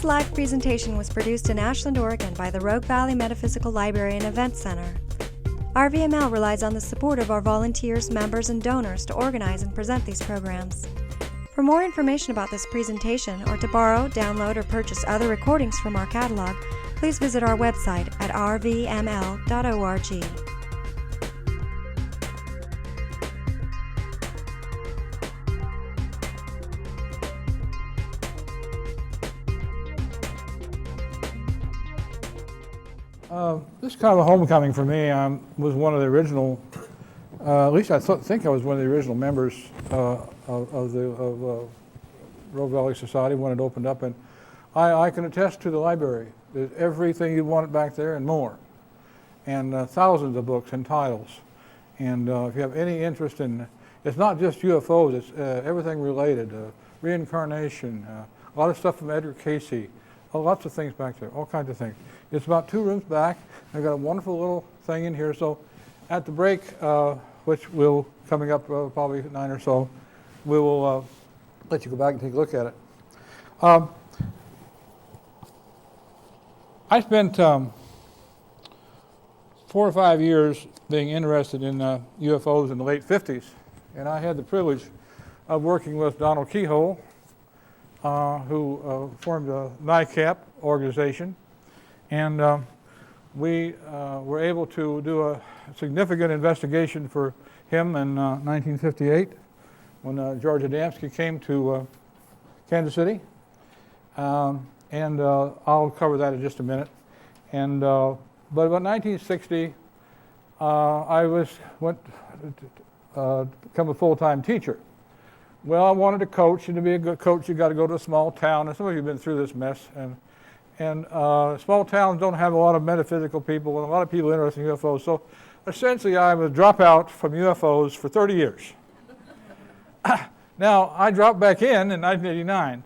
This live presentation was produced in Ashland, Oregon by the Rogue Valley Metaphysical Library and Event Center. RVML relies on the support of our volunteers, members, and donors to organize and present these programs. For more information about this presentation, or to borrow, download, or purchase other recordings from our catalog, please visit our website at rvml.org. This is kind of a homecoming for me. I was one of the original, at least I think I was one of the original members of Rogue Valley Society when it opened up, and I can attest to the library. There's everything you want back there and more, and thousands of books and titles. And if you have any interest in, it's not just UFOs, it's everything related, reincarnation, a lot of stuff from Edgar Casey, lots of things back there, all kinds of things. It's about 2 rooms back. I've got a wonderful little thing in here. So at the break, which will coming up probably at 9 or so, we will let you go back and take a look at it. I spent 4 or 5 years being interested in UFOs in the late 50s, and I had the privilege of working with Donald Keyhole, who formed a NICAP organization, and we were able to do a significant investigation for him in 1958 when George Adamski came to Kansas City, and I'll cover that in just a minute. And but about 1960, I went to become a full-time teacher. Well, I wanted to coach, and to be a good coach, you got to go to a small town. And some of you have been through this mess, and small towns don't have a lot of metaphysical people and a lot of people interested in UFOs. So essentially, I was a dropout from UFOs for 30 years. Now, I dropped back in 1989,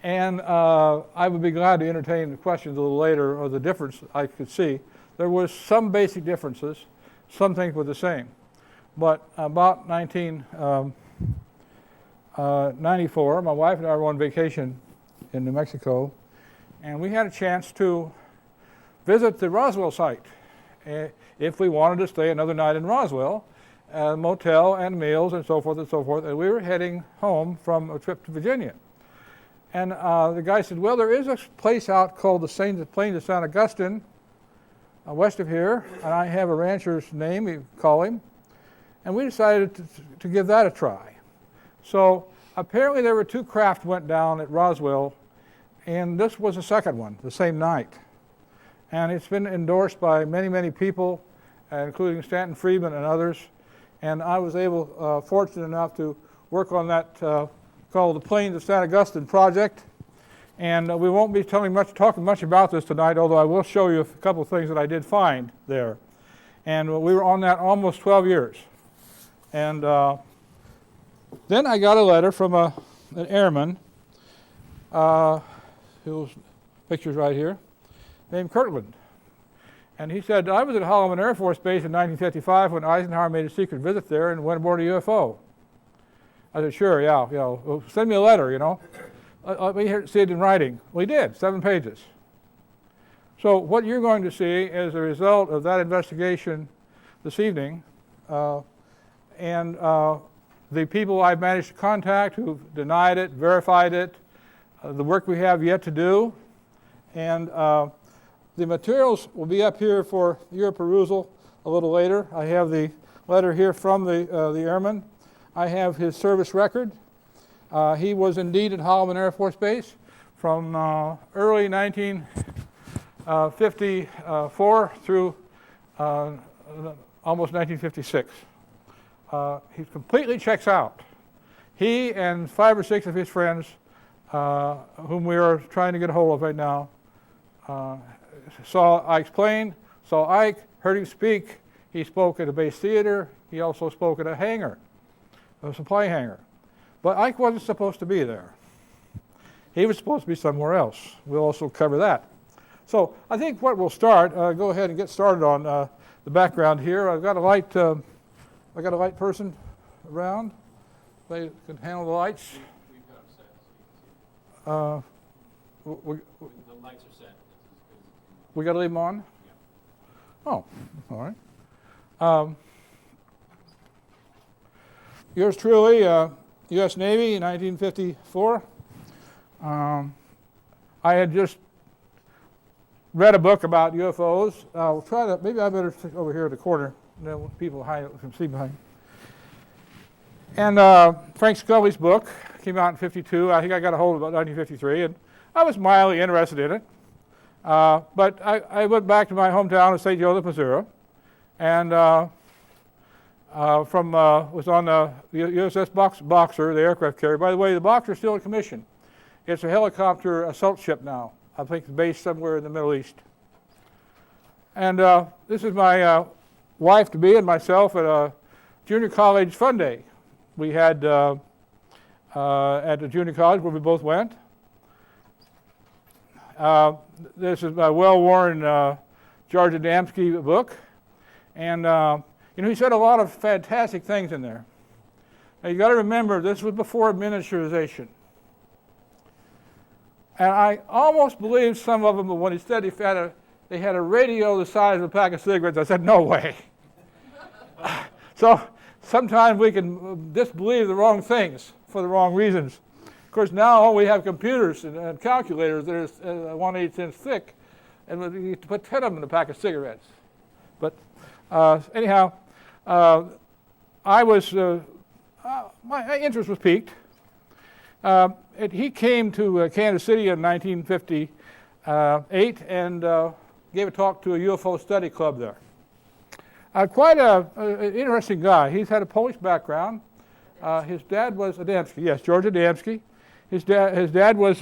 and I would be glad to entertain the questions a little later or the difference I could see. There was some basic differences. Some things were the same. But about 1994, my wife and I were on vacation in New Mexico, and we had a chance to visit the Roswell site if we wanted to stay another night in Roswell, motel and meals and so forth and so forth. And we were heading home from a trip to Virginia. And the guy said, well, there is a place out called the Plains of San Augustine, west of here, and I have a rancher's name, you call him. And we decided to give that a try. So apparently there were 2 craft went down at Roswell, and this was the second one, the same night. And it's been endorsed by many, many people, including Stanton Friedman and others. And I was fortunate enough to work on that called the Plains of San Augustine project. And we won't be talking much about this tonight, although I will show you a couple of things that I did find there. And we were on that almost 12 years. And then I got a letter from an airman, whose picture's right here, named Kirtland. And he said, I was at Holloman Air Force Base in 1955 when Eisenhower made a secret visit there and went aboard a UFO. I said, sure, yeah, well, send me a letter, Let me see it in writing. Well, he did, 7 pages. So what you're going to see is the result of that investigation this evening, and the people I've managed to contact who've denied it, verified it, the work we have yet to do, and the materials will be up here for your perusal a little later. I have the letter here from the airman. I have his service record. He was indeed at Holloman Air Force Base from early 1954 through almost 1956. He completely checks out. He and 5 or 6 of his friends, whom we are trying to get a hold of right now, saw Ike's plane, saw Ike, heard him speak. He spoke at a base theater. He also spoke at a hangar, a supply hangar. But Ike wasn't supposed to be there. He was supposed to be somewhere else. We'll also cover that. So I think what we'll start, go ahead and get started on the background here. I've got a light person around. They can handle the lights. we, The lights are set. we got to leave them on? Yeah. Oh, all right. Yours truly, U.S. Navy, 1954. I had just read a book about UFOs. I'll try to, maybe I better sit over here in the corner, then people can see behind. And Frank Scully's book came out in 52. I think I got a hold of it in 1953, and I was mildly interested in it. But I went back to my hometown of St. Joseph, Missouri, and was on the USS Boxer, the aircraft carrier. By the way, the Boxer is still in commission. It's a helicopter assault ship now. I think it's based somewhere in the Middle East. And this is my wife-to-be and myself at a junior college fun day we had at the junior college where we both went. This is my well-worn George Adamski book. And he said a lot of fantastic things in there. Now you got to remember, this was before miniaturization. And I almost believed some of them, but when he said they had a radio the size of a pack of cigarettes, I said, no way. So sometimes we can disbelieve the wrong things for the wrong reasons. Of course, now we have computers and calculators that are 1/8 inch thick, and you put 10 of them in a pack of cigarettes. But anyhow, my interest was piqued. He came to Kansas City in 1958 and gave a talk to a UFO study club there. Quite an interesting guy. He's had a Polish background. His dad was Adamski, yes, George Adamski. His dad was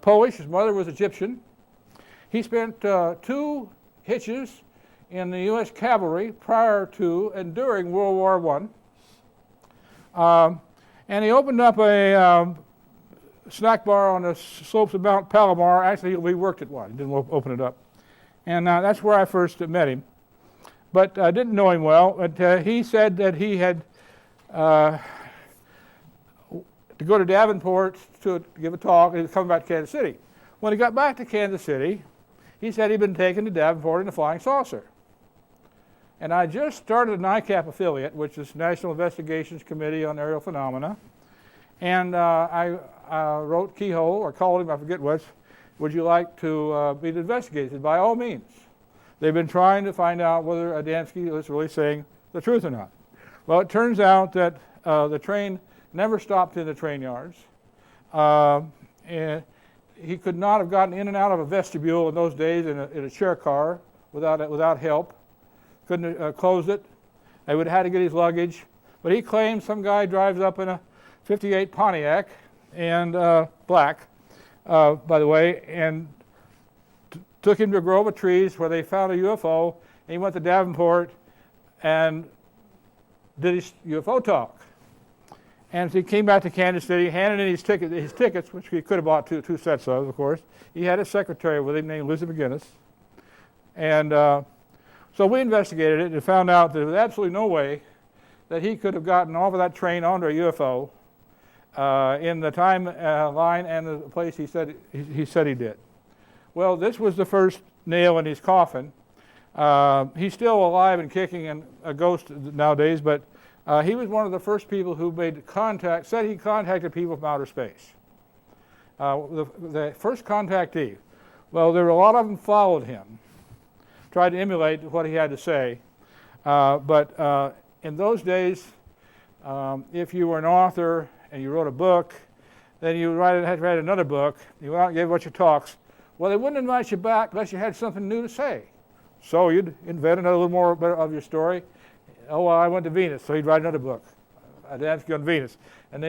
Polish. His mother was Egyptian. He spent 2 hitches in the U.S. cavalry prior to and during World War I. And he opened up a snack bar on the slopes of Mount Palomar. Actually, we worked at one. He didn't open it up. And that's where I first met him. But I didn't know him well. But he said that he had to go to Davenport to give a talk. He was coming back to Kansas City. When he got back to Kansas City, he said he'd been taken to Davenport in a flying saucer. And I just started an NICAP affiliate, which is National Investigations Committee on Aerial Phenomena. And I wrote Keyhole, or called him, I forget which, would you like to be investigated? By all means. They've been trying to find out whether Adamski was really saying the truth or not. Well, it turns out that the train never stopped in the train yards. And he could not have gotten in and out of a vestibule in those days in a chair car without help. Couldn't have closed it. They would have had to get his luggage. But he claims some guy drives up in a 58 Pontiac, and black, by the way, and took him to a grove of trees where they found a UFO, and he went to Davenport and did his UFO talk. And so he came back to Kansas City, handed in his tickets, which he could have bought two sets of course. He had a secretary with him named Lizzie McGinnis. And so we investigated it and found out that there was absolutely no way that he could have gotten off of that train onto a UFO in the time line and the place he said he did. Well, this was the first nail in his coffin. He's still alive and kicking and a ghost nowadays, but he was one of the first people who made contact, said he contacted people from outer space. The first contactee. Well, there were a lot of them followed him, tried to emulate what he had to say. But in those days, if you were an author and you wrote a book, then you had to write another book. You went out and gave a bunch of talks. Well, they wouldn't invite you back unless you had something new to say. So you'd invent another little more of your story. Oh, well, I went to Venus, so he'd write another book, Adamski on Venus. And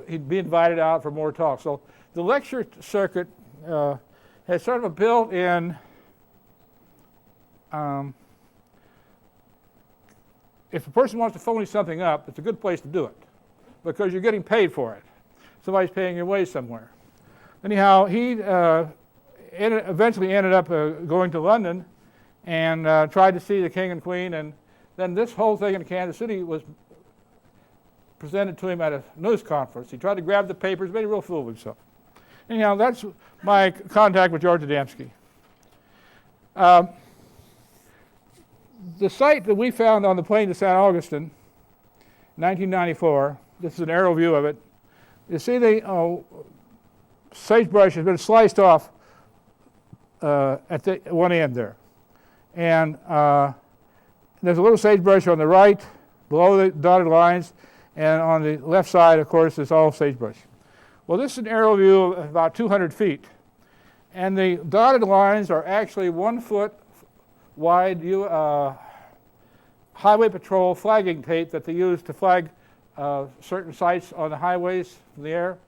he'd be invited out for more talks. So the lecture circuit has sort of a built-in, if a person wants to phony something up, it's a good place to do it because you're getting paid for it. Somebody's paying your way somewhere. Anyhow, he eventually ended up going to London and tried to see the king and queen, and then this whole thing in Kansas City was presented to him at a news conference. He tried to grab the papers, made a real fool of himself. Anyhow, that's my contact with George Adamski. The site that we found on the plain of St. Augustine, 1994, this is an aerial view of it. You see the sagebrush has been sliced off at the one end there. And there's a little sagebrush on the right, below the dotted lines, and on the left side, of course, is all sagebrush. Well, this is an aerial view of about 200 feet. And the dotted lines are actually 1 foot wide highway patrol flagging tape that they use to flag certain sites on the highways from the air,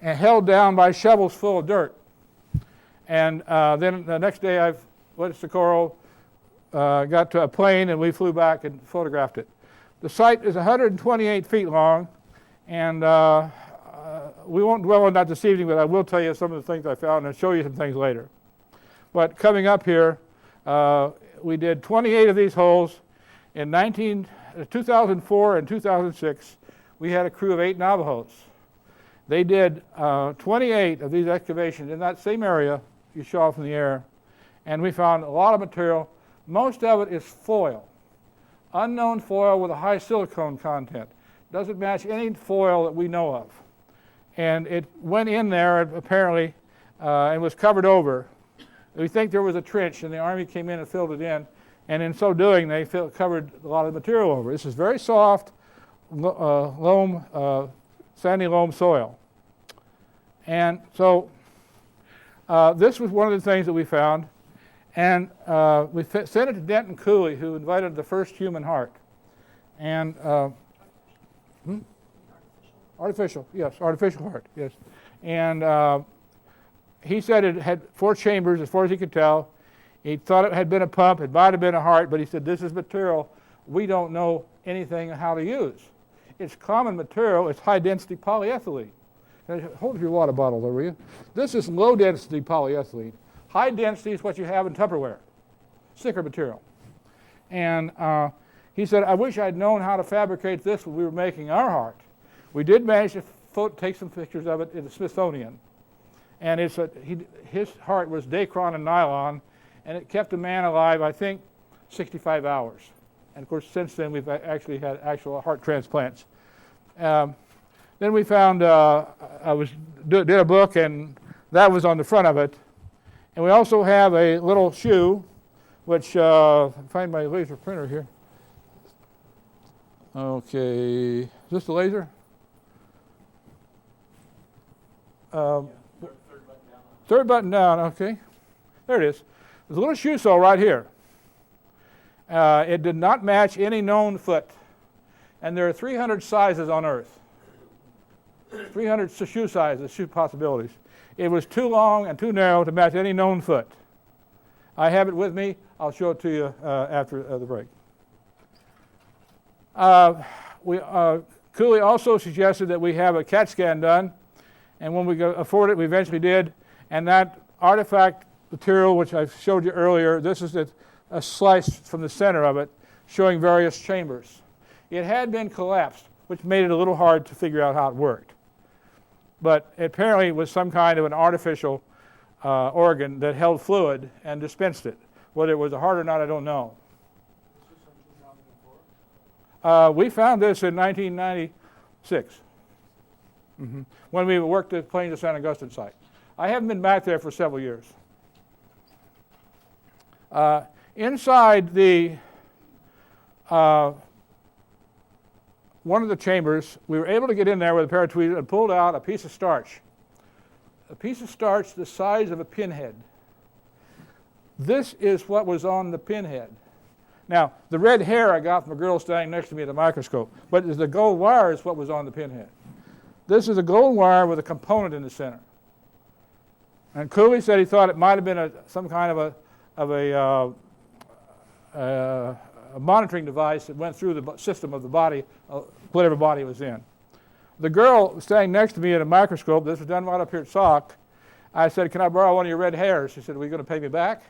and held down by shovels full of dirt. And then the next day I went to Socorro, got to a plane, and we flew back and photographed it. The site is 128 feet long, and we won't dwell on that this evening, but I will tell you some of the things I found and show you some things later. But coming up here, we did 28 of these holes. In 2004 and 2006, we had a crew of 8 Navajos. They did 28 of these excavations in that same area you saw from the air, and we found a lot of material. Most of it is foil, unknown foil with a high silicone content. Doesn't match any foil that we know of. And it went in there apparently and was covered over. We think there was a trench, and the Army came in and filled it in, and in so doing they covered a lot of material over. This is very soft loam, sandy loam soil. And so this was one of the things that we found, and we sent it to Denton Cooley, who invited the first human heart. And artificial, yes, artificial heart, yes. And he said it had 4 chambers as far as he could tell. He thought it had been a pump, it might have been a heart, but he said this is material we don't know anything how to use. It's common material, it's high density polyethylene. Now, hold your water bottle there, will you? This is low density polyethylene. High density is what you have in Tupperware, thicker material. And he said, I wish I'd known how to fabricate this when we were making our heart. We did manage to take some pictures of it in the Smithsonian. And his heart was Dacron and nylon, and it kept a man alive, I think, 65 hours. And of course, since then, we've actually had actual heart transplants. Then we found, did a book, and that was on the front of it. And we also have a little shoe, which, find my laser printer here. Okay, is this the laser? Third button down, okay. There it is. There's a little shoe sole right here. It did not match any known foot. And there are 300 sizes on Earth. 300 shoe sizes, shoe possibilities. It was too long and too narrow to match any known foot. I have it with me. I'll show it to you after the break. Cooley also suggested that we have a CAT scan done, and when we could afford it, we eventually did. And that artifact material, which I showed you earlier, this is a slice from the center of it, showing various chambers. It had been collapsed, which made it a little hard to figure out how it worked. But apparently it was some kind of an artificial organ that held fluid and dispensed it. Whether it was a heart or not, I don't know. We found this in 1996, when we worked at the Plains of San Augustine site. I haven't been back there for several years. Inside the one of the chambers, we were able to get in there with a pair of tweezers and pulled out a piece of starch. A piece of starch the size of a pinhead. This is what was on the pinhead. Now, the red hair I got from a girl standing next to me at the microscope, but the gold wire is what was on the pinhead. This is a gold wire with a component in the center. And Cooley said he thought it might have been some kind of a monitoring device that went through the system of the body, whatever body it was in. The girl standing next to me at a microscope, this was done right up here at SOC, I said, can I borrow one of your red hairs? She said, are we going to pay me back?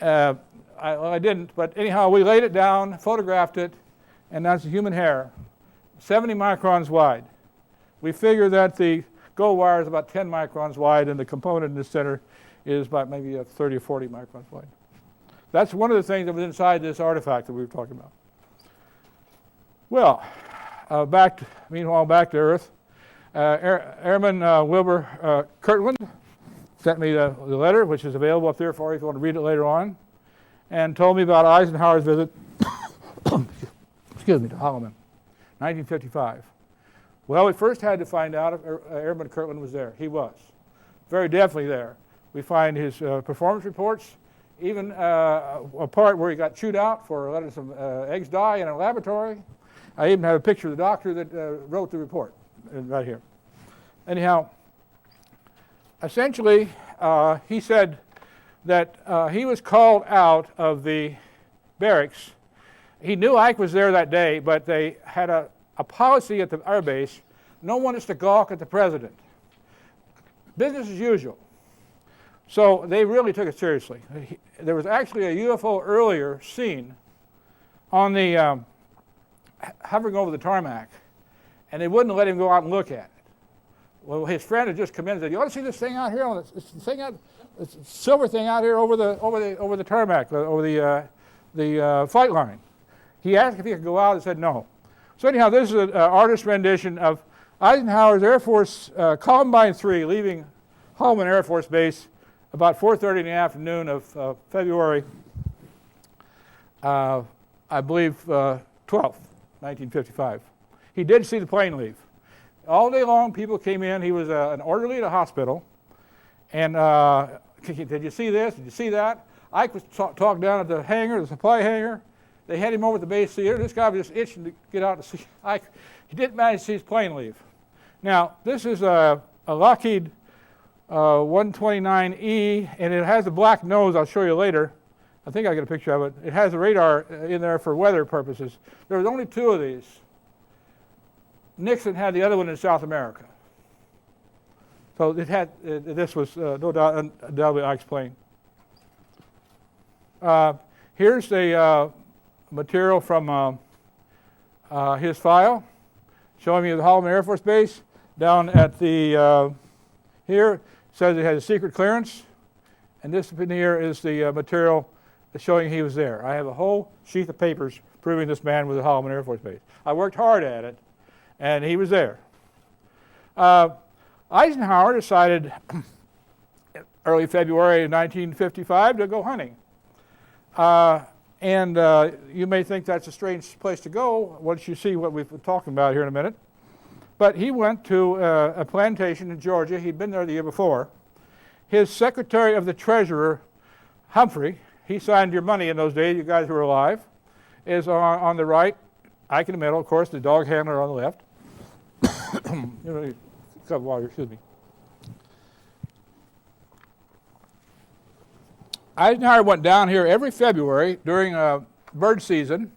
I didn't, but anyhow, we laid it down, photographed it, and that's a human hair, 70 microns wide. We figure that the gold wire is about 10 microns wide, and the component in the center is about maybe 30 or 40 microns wide. That's one of the things that was inside this artifact that we were talking about. Well, meanwhile, back to Earth. Airman Wilbur Kirtland sent me the letter, which is available up there for you if you want to read it later on, and told me about Eisenhower's visit excuse me, to Holloman, 1955. Well, we first had to find out if Airman Kirtland was there. He was. Very definitely there. We find his performance reports, even a part where he got chewed out for letting some eggs die in a laboratory. I even have a picture of the doctor that wrote the report right here. Anyhow, essentially, he said that he was called out of the barracks. He knew Ike was there that day, but they had a policy at the air base. No one is to gawk at the president. Business as usual. So they really took it seriously. There was actually a UFO earlier seen on the hovering over the tarmac, and they wouldn't let him go out and look at it. Well, his friend had just come in and said, "You ought to see this thing out here, this silver thing out here over the tarmac, over the flight line." He asked if he could go out and said no. So anyhow, this is an artist's rendition of Eisenhower's Air Force Columbine 3 leaving Holloman Air Force Base about 4:30 in the afternoon of February, I believe, 12th, 1955. He did see the plane leave. All day long, people came in. He was an orderly at a hospital. And did you see this? Did you see that? Ike was talked down at the hangar, the supply hangar. They had him over at the base theater. This guy was just itching to get out to see Ike. He didn't manage to see his plane leave. Now, this is a Lockheed 129E, and it has a black nose. I'll show you later. I think I got a picture of it. It has a radar in there for weather purposes. There was only 2 of these. Nixon had the other one in South America. So it had, this was no doubt undoubtedly Ike's plane. Here's the material from his file, showing you the Holloman Air Force Base. Down at the, here, it says it has a secret clearance. And this in here is the material showing he was there. I have a whole sheath of papers proving this man was at Holloman Air Force Base. I worked hard at it, and he was there. Eisenhower decided early February 1955 to go hunting. You may think that's a strange place to go once you see what we've been talking about here in a minute. But he went to a plantation in Georgia. He'd been there the year before. His Secretary of the Treasurer, Humphrey, he signed your money in those days, you guys were alive, is on the right, Ike in the middle, of course, the dog handler on the left. Cup of water, excuse me. Eisenhower went down here every February during bird season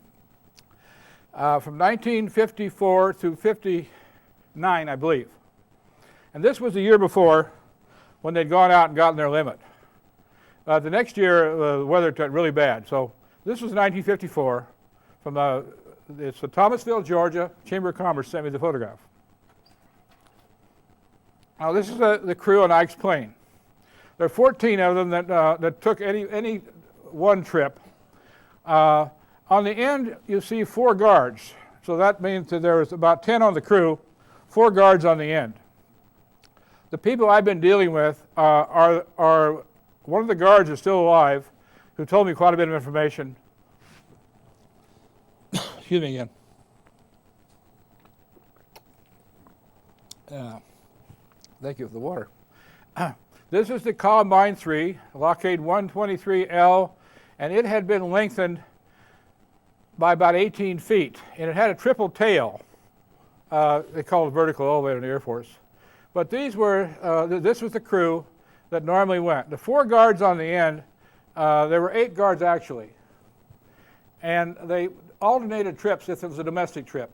from 1954 to 59, I believe. And this was the year before when they'd gone out and gotten their limit. The next year, the weather turned really bad. So this was 1954. It's the Thomasville, Georgia. Chamber of Commerce sent me the photograph. Now this is the crew on Ike's plane. There are 14 of them that took any one trip. On the end, you see 4 guards. So that means that there was about 10 on the crew, 4 guards on the end. The people I've been dealing with are one of the guards is still alive, who told me quite a bit of information. Excuse me again. Thank you for the water. This is the Columbine 3, Lockheed 123L, and it had been lengthened by about 18 feet, and it had a triple tail. They call it a vertical elevator in the Air Force. But these were, this was the crew that normally went. The 4 guards on the end, there were 8 guards actually, and they alternated trips if it was a domestic trip.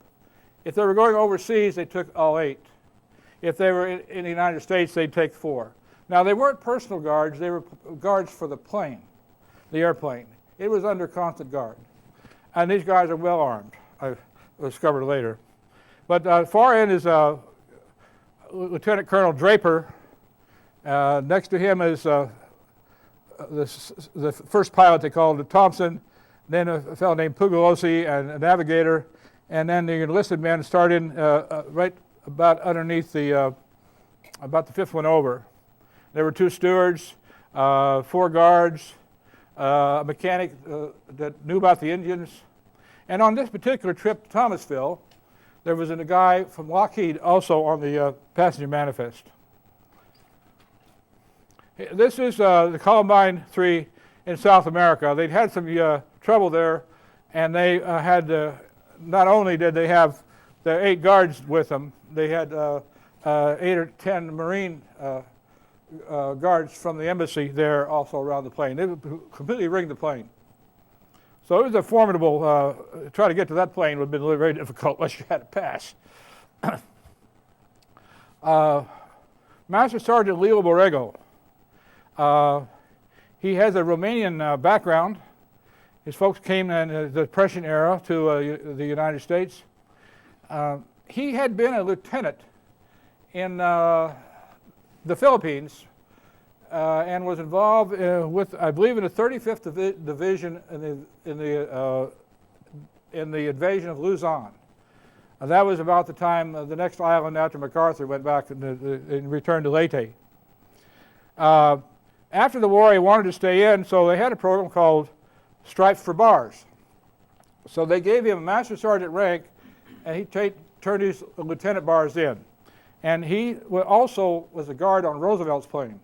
If they were going overseas, they took all 8. If they were in the United States, they'd take 4. Now, they weren't personal guards. They were guards for the plane, the airplane. It was under constant guard. And these guys are well armed, I discovered later. But far end is Lieutenant Colonel Draper. Next to him is the first pilot they called Thompson, then a fellow named Pugliese and a navigator, and then the enlisted men start in right about underneath about the fifth one over. There were 2 stewards, 4 guards, a mechanic that knew about the engines. And on this particular trip to Thomasville, there was a guy from Lockheed also on the passenger manifest. This is the Columbine 3 in South America. They'd had some trouble there, and they had, not only did they have the 8 guards with them, they had 8 or 10 Marine guards from the embassy there also around the plane. They completely rigged the plane. So it was a formidable, try to get to that plane would have been really very difficult unless you had a pass. Master Sergeant Leo Borrego. He has a Romanian background. His folks came in the Depression era to the United States. He had been a lieutenant in the Philippines and was involved with, I believe, in the 35th Division in the invasion of Luzon. That was about the time the next island after MacArthur went back and returned to Leyte. After the war, he wanted to stay in, so they had a program called Stripes for Bars. So they gave him a master sergeant rank, and he turned his lieutenant bars in. And he also was a guard on Roosevelt's plane,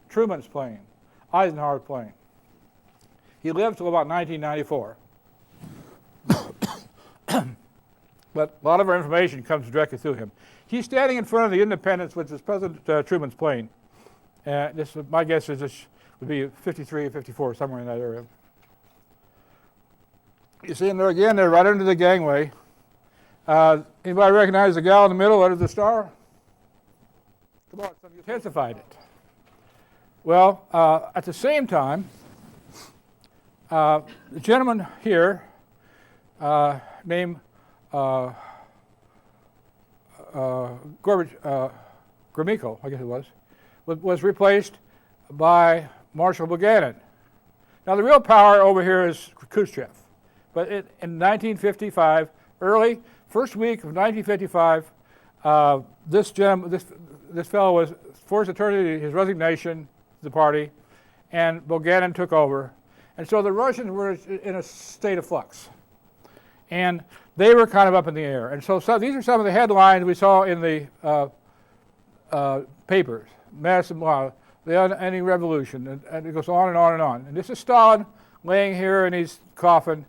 Truman's plane, Eisenhower's plane. He lived till about 1994. But a lot of our information comes directly through him. He's standing in front of the Independence, which is President Truman's plane. My guess is this would be 53 or 54, somewhere in that area. You see him there again, they're right under the gangway. Anybody recognize the gal in the middle under the star? Come on, some of you intensified it. Well, at the same time, the gentleman here named Gromyko, I guess it was replaced by Marshal Buchanan. Now the real power over here is Khrushchev, but in 1955, first week of 1955, this fellow was forced to turn in his resignation to the party, and Buchanan took over. And so the Russians were in a state of flux. And they were kind of up in the air. And so these are some of the headlines we saw in the papers. Massive, the unending revolution, and it goes on and on and on. And this is Stalin laying here in his coffin,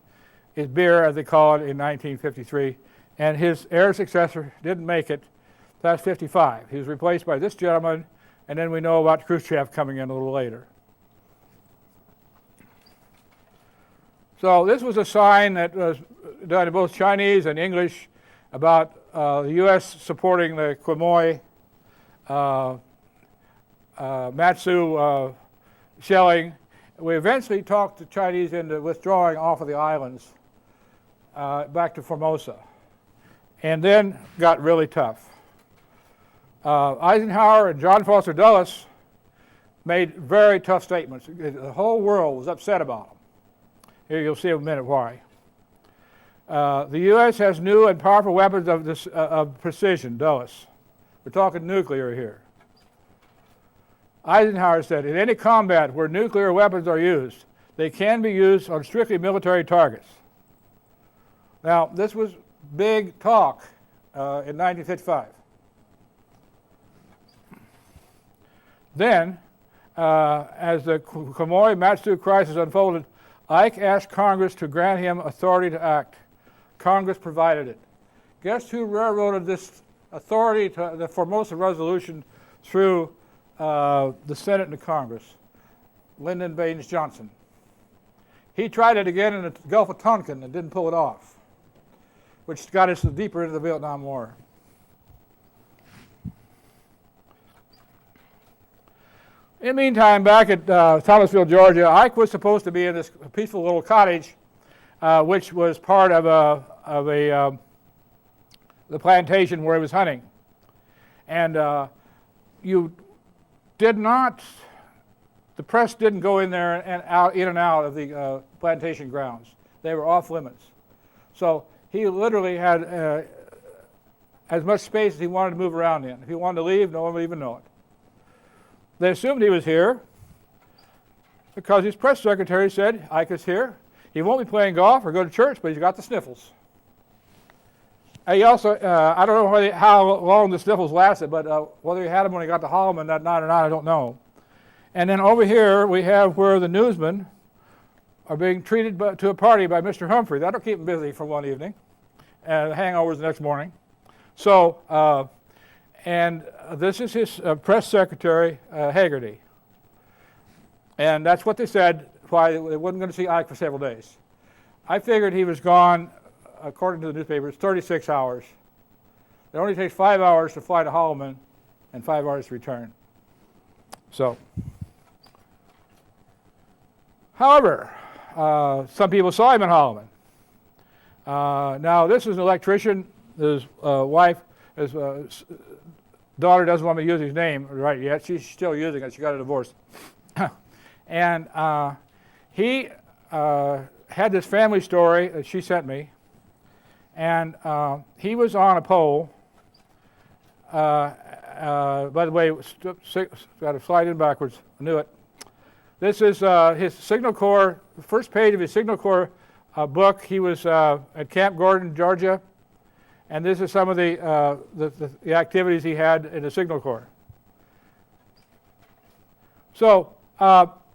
his bier, as they call it, in 1953. And his heir successor didn't make it past 55. He was replaced by this gentleman, and then we know about Khrushchev coming in a little later. So this was a sign that was done in both Chinese and English about the U.S. supporting the Quemoy Matsu shelling. We eventually talked the Chinese into withdrawing off of the islands back to Formosa, and then got really tough. Eisenhower and John Foster Dulles made very tough statements. The whole world was upset about them. Here you'll see in a minute why. The U.S. has new and powerful weapons of precision, Dulles. We're talking nuclear here. Eisenhower said, in any combat where nuclear weapons are used, they can be used on strictly military targets. Now, this was big talk in 1955. Then, as the Quemoy Matsu crisis unfolded, Ike asked Congress to grant him authority to act. Congress provided it. Guess who railroaded this authority to the Formosa resolution through the Senate and the Congress? Lyndon Baines Johnson. He tried it again in the Gulf of Tonkin and didn't pull it off, which got us deeper into the Vietnam War. In the meantime, back at Thomasville, Georgia, Ike was supposed to be in this peaceful little cottage, which was part of the plantation where he was hunting. And you did not, the press didn't go in there and in and out of the plantation grounds. They were off limits. So he literally had as much space as he wanted to move around in. If he wanted to leave, no one would even know it. They assumed he was here because his press secretary said, Ike is here. He won't be playing golf or go to church, but he's got the sniffles. And he also, I don't know how long the sniffles lasted, but whether he had them when he got to Holloman that night or not, I don't know. And then over here we have where the newsmen are being treated to a party by Mr. Humphrey. That'll keep him busy for one evening, and hangovers the next morning. So, and this is his press secretary, Hagerty. And that's what they said, why they wasn't going to see Ike for several days. I figured he was gone, according to the newspapers, 36 hours. It only takes 5 hours to fly to Holloman and 5 hours to return. So, however, some people saw him in Holloman. Now, this is an electrician. His wife, his daughter doesn't want me to use his name right yet. She's still using it. She got a divorce. And he had this family story that she sent me. And he was on a pole. By the way, got to slide in backwards. I knew it. This is his Signal Corps, the first page of his Signal Corps book. He was at Camp Gordon, Georgia. And this is some of the activities he had in the Signal Corps. So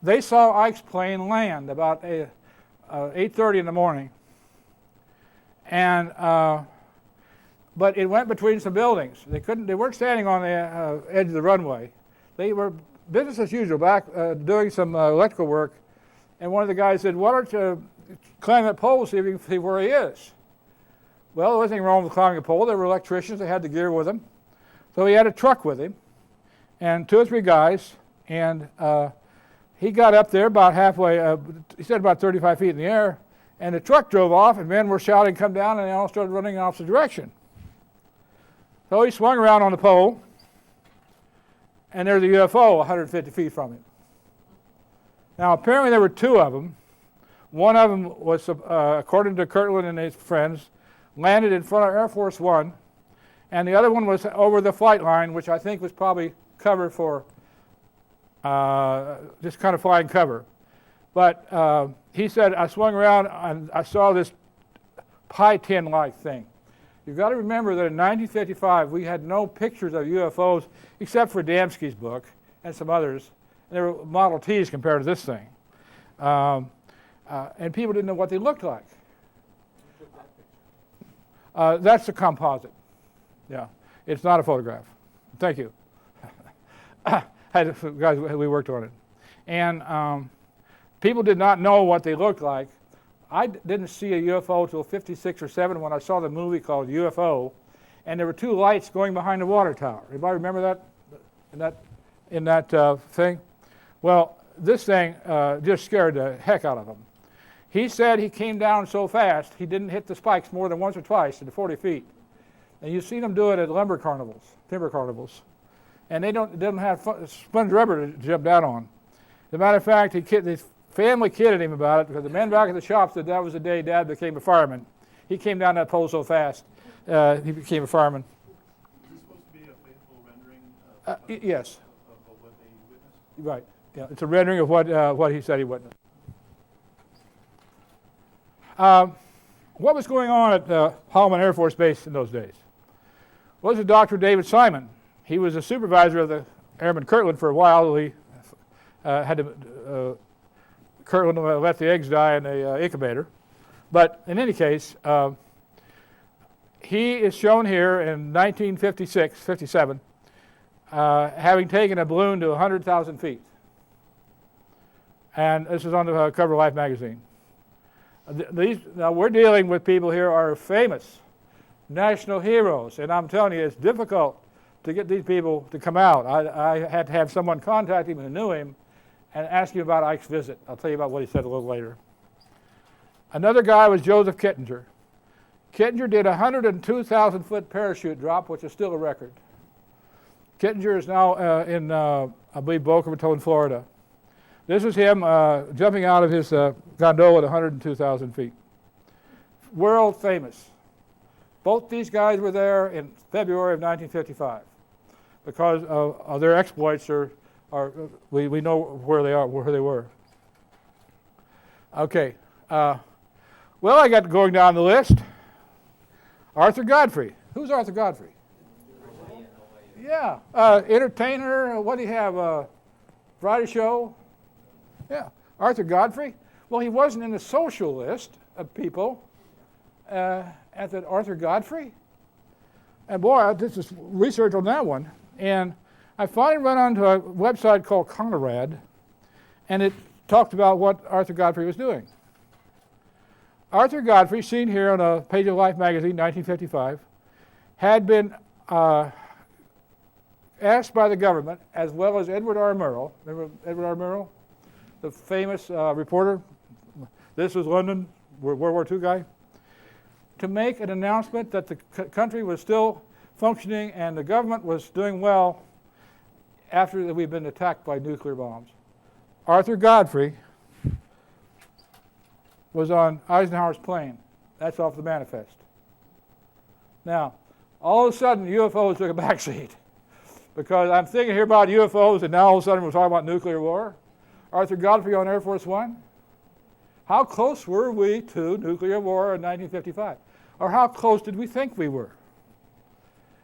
they saw Ike's plane land about 8:30 in the morning. And but it went between some buildings. They weren't standing on the edge of the runway. They were business as usual, back doing some electrical work. And one of the guys said, "Why don't you climb that pole and see if you can see where he is?" Well, there wasn't anything wrong with climbing a pole. There were electricians. They had the gear with them. So he had a truck with him and 2 or 3 guys. And he got up there about halfway, he said about 35 feet in the air. And the truck drove off, and men were shouting, "Come down," and they all started running in the opposite direction. So he swung around on the pole, and there's a UFO 150 feet from him. Now, apparently there were 2 of them. One of them was, according to Kirtland and his friends, landed in front of Air Force One, and the other one was over the flight line, which I think was probably cover for just kind of flying cover. But he said, I swung around and I saw this pie tin-like thing. You've got to remember that in 1955 we had no pictures of UFOs except for Damsky's book and some others. And they were Model Ts compared to this thing. And people didn't know what they looked like. That's a composite. Yeah, it's not a photograph. Thank you. Guys, we worked on it. And people did not know what they looked like. I didn't see a UFO until 56 or 7 when I saw the movie called UFO, and there were 2 lights going behind the water tower. Anybody remember that in that thing? Well, this thing just scared the heck out of him. He said he came down so fast he didn't hit the spikes more than once or twice at 40 feet. And you've seen them do it at lumber carnivals, timber carnivals. And they didn't have sponge rubber to jump down on. As a matter of fact, his family kidded him about it because the men back at the shop said that was the day Dad became a fireman. He came down that pole so fast, he became a fireman. Is this supposed to be a faithful rendering yes. of what they witnessed? Right. Yeah, it's a rendering of what he said he witnessed. What was going on at Holloman Air Force Base in those days? Well, this is Dr. David Simon. He was a supervisor of the Airman Kirtland for a while. He had to, Kirtland let the eggs die in the incubator. But in any case, he is shown here in 1956, 57, having taken a balloon to 100,000 feet. And this is on the cover of Life magazine. Now we're dealing with people here who are famous national heroes, and I'm telling you, it's difficult to get these people to come out. I had to have someone contact him who knew him and ask him about Ike's visit. I'll tell you about what he said a little later. Another guy was Joseph Kittinger. Kittinger did a 102,000-foot parachute drop, which is still a record. Kittinger is now in, I believe, Boca Raton, Florida. This is him jumping out of his gondola at 102,000 feet. World famous. Both these guys were there in February of 1955 because of their exploits. We know where they are, where they were. Okay. Well, I got going down the list. Arthur Godfrey. Who's Arthur Godfrey? Yeah. Entertainer. What do you have? Variety show? Yeah. Arthur Godfrey. Well, he wasn't in the social list of people at the Arthur Godfrey. And boy, I did some research on that one. And I finally run onto a website called Conrad, and it talked about what Arthur Godfrey was doing. Arthur Godfrey, seen here on a page of Life magazine, 1955, had been asked by the government, as well as Edward R. Murrow. Remember Edward R. Murrow, the famous reporter? This was London, World War II guy. To make an announcement that the country was still functioning and the government was doing well after we'd been attacked by nuclear bombs. Arthur Godfrey was on Eisenhower's plane. That's off the manifest. Now, all of a sudden, UFOs took a backseat because I'm thinking here about UFOs, and now all of a sudden we're talking about nuclear war. Arthur Godfrey on Air Force One. How close were we to nuclear war in 1955? Or how close did we think we were?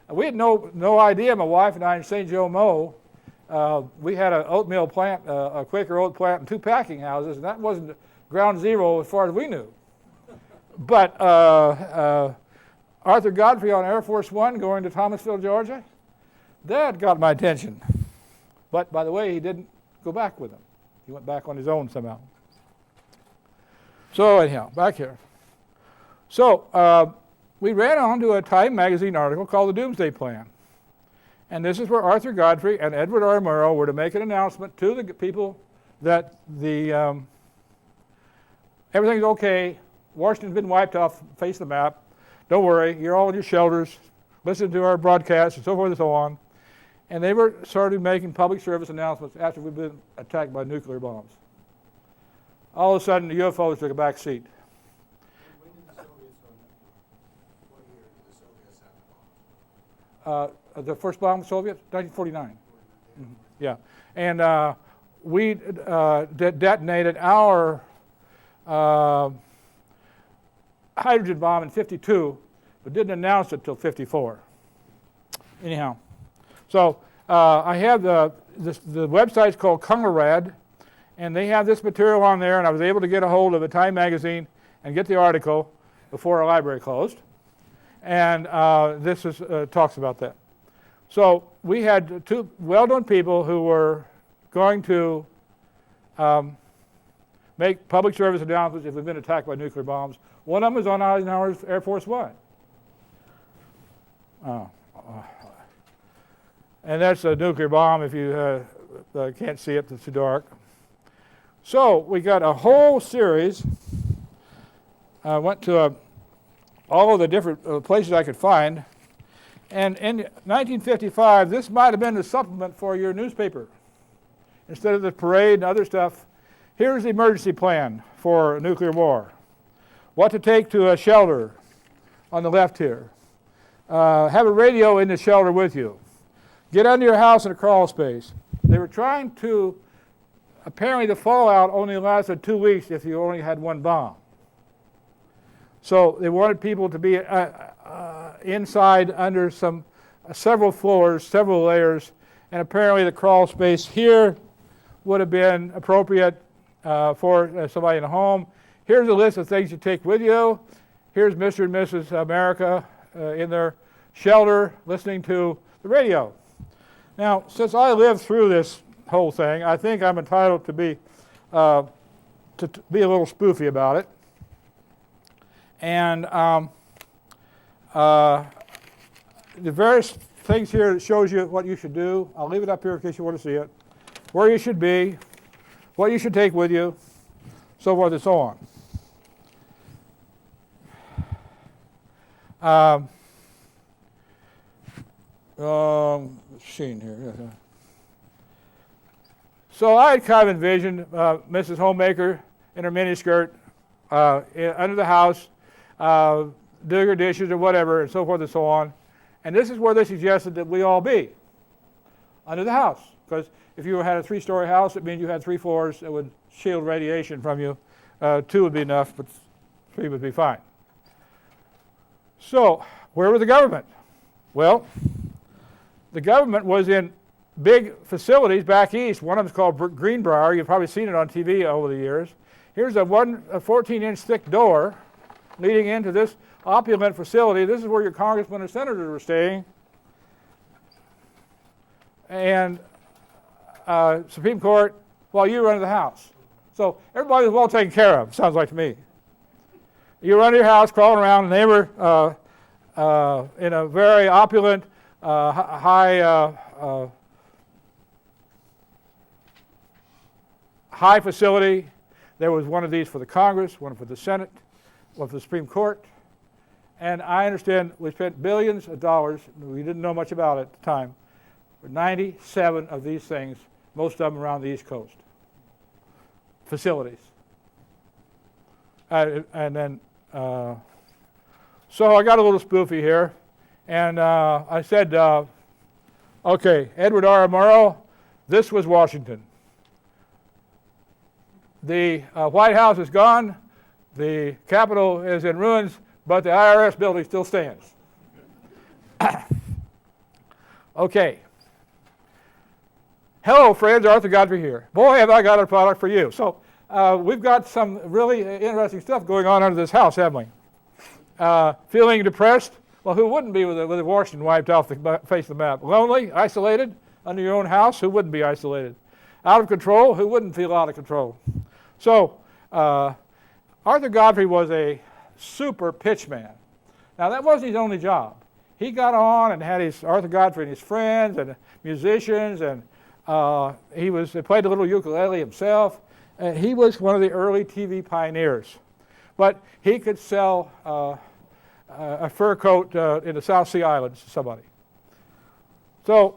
We had no idea, my wife and I, in St. Joe Mo. We had an oatmeal plant, a Quaker oat plant, and 2 packing houses, and that wasn't ground zero as far as we knew. But Arthur Godfrey on Air Force One going to Thomasville, Georgia, that got my attention. But by the way, he didn't go back with them. He went back on his own somehow. So anyhow, back here. So we ran on to a Time magazine article called The Doomsday Plan. And this is where Arthur Godfrey and Edward R. Murrow were to make an announcement to the people that everything's okay. Washington's been wiped off the face of the map. Don't worry, you're all in your shelters. Listen to our broadcasts and so forth and so on. And they were started making public service announcements after we'd been attacked by nuclear bombs. All of a sudden, the UFOs took a back seat. When did the Soviets go nuclear? What year did the Soviets have the bombs? The first bomb was Soviet, 1949. Mm-hmm. Yeah, and we detonated our hydrogen bomb in 52, but didn't announce it till 54. Anyhow, so I have the website's called Conrad, and they have this material on there, and I was able to get a hold of a Time magazine and get the article before our library closed, and this is talks about that. So we had 2 well-known people who were going to make public service announcements if we've been attacked by nuclear bombs. One of them was on Eisenhower's Air Force One. And that's a nuclear bomb if you can't see it, it's too dark. So we got a whole series. I went to all of the different places I could find. And in 1955, this might have been the supplement for your newspaper. Instead of the parade and other stuff, here's the emergency plan for nuclear war. What to take to a shelter on the left here. Have a radio in the shelter with you. Get under your house in a crawl space. They were trying to, apparently the fallout only lasted 2 weeks if you only had 1 bomb. So they wanted people to be inside under several floors, several layers, and apparently the crawl space here would have been appropriate for somebody in a home. Here's a list of things you take with you. Here's Mr. and Mrs. America in their shelter listening to the radio. Now, since I lived through this whole thing, I think I'm entitled to be a little spoofy about it. And the various things here that shows you what you should do. I'll leave it up here in case you want to see it. Where you should be, what you should take with you, so forth and so on. Machine here. Yeah. So I had kind of envisioned Mrs. Homemaker in her miniskirt under the house, doing her dishes or whatever, and so forth and so on. And this is where they suggested that we all be, under the house. Because if you had a 3-story house, it means you had 3 floors that would shield radiation from you. 2 would be enough, but 3 would be fine. So, where was the government? Well, the government was in big facilities back east. One of them is called Greenbrier. You've probably seen it on TV over the years. Here's a 14-inch thick door leading into this opulent facility. This is where your congressmen and senators were staying. And Supreme Court, while you were under the house. So everybody was well taken care of, sounds like to me. You were under your house, crawling around, and they were in a very opulent, high facility. There was one of these for the Congress, one for the Senate, one for the Supreme Court. And I understand we spent billions of dollars, we didn't know much about it at the time, for 97 of these things, most of them around the East Coast. Facilities. And then, so I got a little spoofy here, and I said, okay, Edward R. Murrow, this was Washington. The White House is gone, the Capitol is in ruins, but the IRS building still stands. Okay. Hello, friends, Arthur Godfrey here. Boy, have I got a product for you. So we've got some really interesting stuff going on under this house, haven't we? Feeling depressed? Well, who wouldn't be with Washington wiped off the face of the map? Lonely? Isolated? Under your own house? Who wouldn't be isolated? Out of control? Who wouldn't feel out of control? So Arthur Godfrey was a super pitchman. Now, that wasn't his only job. He got on and had his Arthur Godfrey and his friends and musicians, and he played a little ukulele himself. He was one of the early TV pioneers. But he could sell a fur coat in the South Sea Islands to somebody. So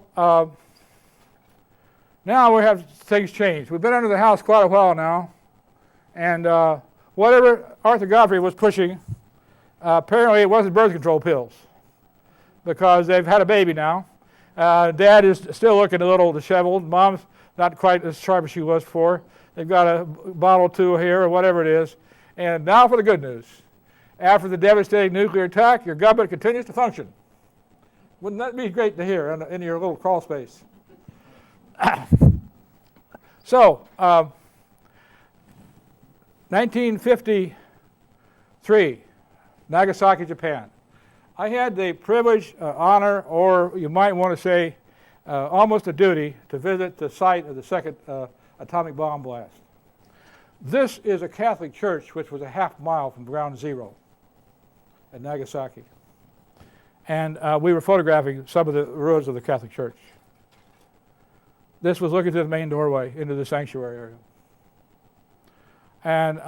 now we have things changed. We've been under the house quite a while now, and whatever Arthur Godfrey was pushing, apparently it wasn't birth control pills, because they've had a baby now. Dad is still looking a little disheveled. Mom's not quite as sharp as she was before. They've got a bottle or two here or whatever it is. And now for the good news. After the devastating nuclear attack, your government continues to function. Wouldn't that be great to hear in your little crawl space? So, 1953, Nagasaki, Japan. I had the privilege, honor, or you might want to say almost a duty, to visit the site of the second atomic bomb blast. This is a Catholic church which was a half mile from ground zero at Nagasaki. And we were photographing some of the ruins of the Catholic church. This was looking to the main doorway into the sanctuary area. And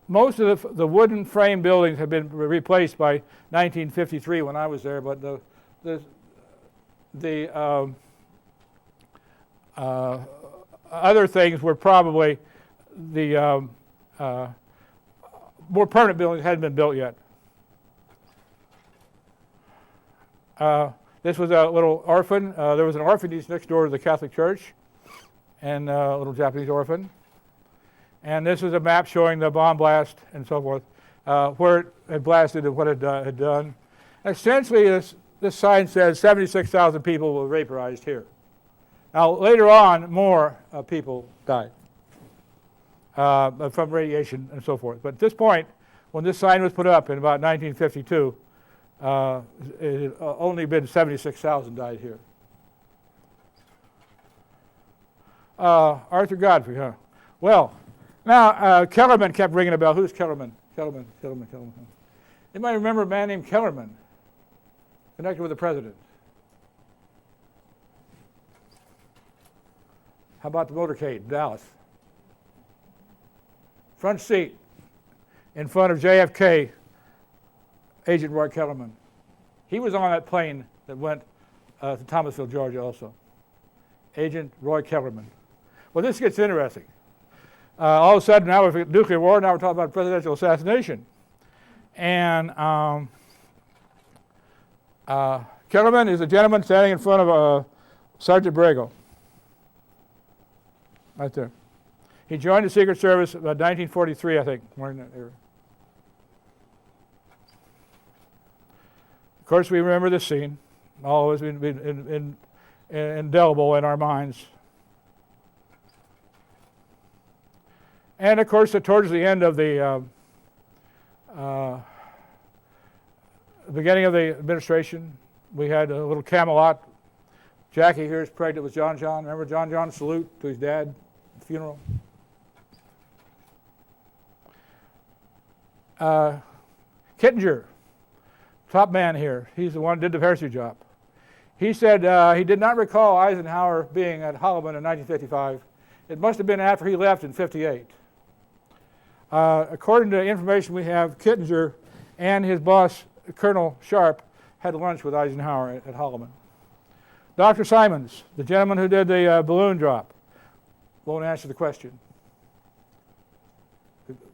most of the wooden frame buildings had been replaced by 1953 when I was there, but the other things were probably the more permanent buildings hadn't been built yet. This was a little orphan. There was an orphanage next door to the Catholic church, and a little Japanese orphan. And this is a map showing the bomb blast and so forth, where it had blasted and what it had done. Essentially, this sign says 76,000 people were vaporized here. Now, later on, more people died from radiation and so forth. But at this point, when this sign was put up in about 1952, it had only been 76,000 died here. Arthur Godfrey, huh? Well, now, Kellerman kept ringing a bell. Who's Kellerman? Kellerman. Anybody remember a man named Kellerman connected with the president? How about the motorcade in Dallas? Front seat in front of JFK, Agent Roy Kellerman. He was on that plane that went to Thomasville, Georgia also. Agent Roy Kellerman. Well, this gets interesting. All of a sudden, now with nuclear war, now we're talking about presidential assassination. And Kellerman is a gentleman standing in front of Sergeant Borrego. Right there. He joined the Secret Service about 1943, I think. Of course, we remember this scene. Always been indelible in our minds. And of course, towards the end of the beginning of the administration, we had a little Camelot. Jackie here is pregnant with John John. Remember John John's salute to his dad, funeral? Kittinger, top man here. He's the one who did the parachute job. He said he did not recall Eisenhower being at Holloman in 1955. It must have been after he left in 58. According to information we have, Kittinger and his boss, Colonel Sharp, had lunch with Eisenhower at Holloman. Dr. Simons, the gentleman who did the balloon drop, won't answer the question.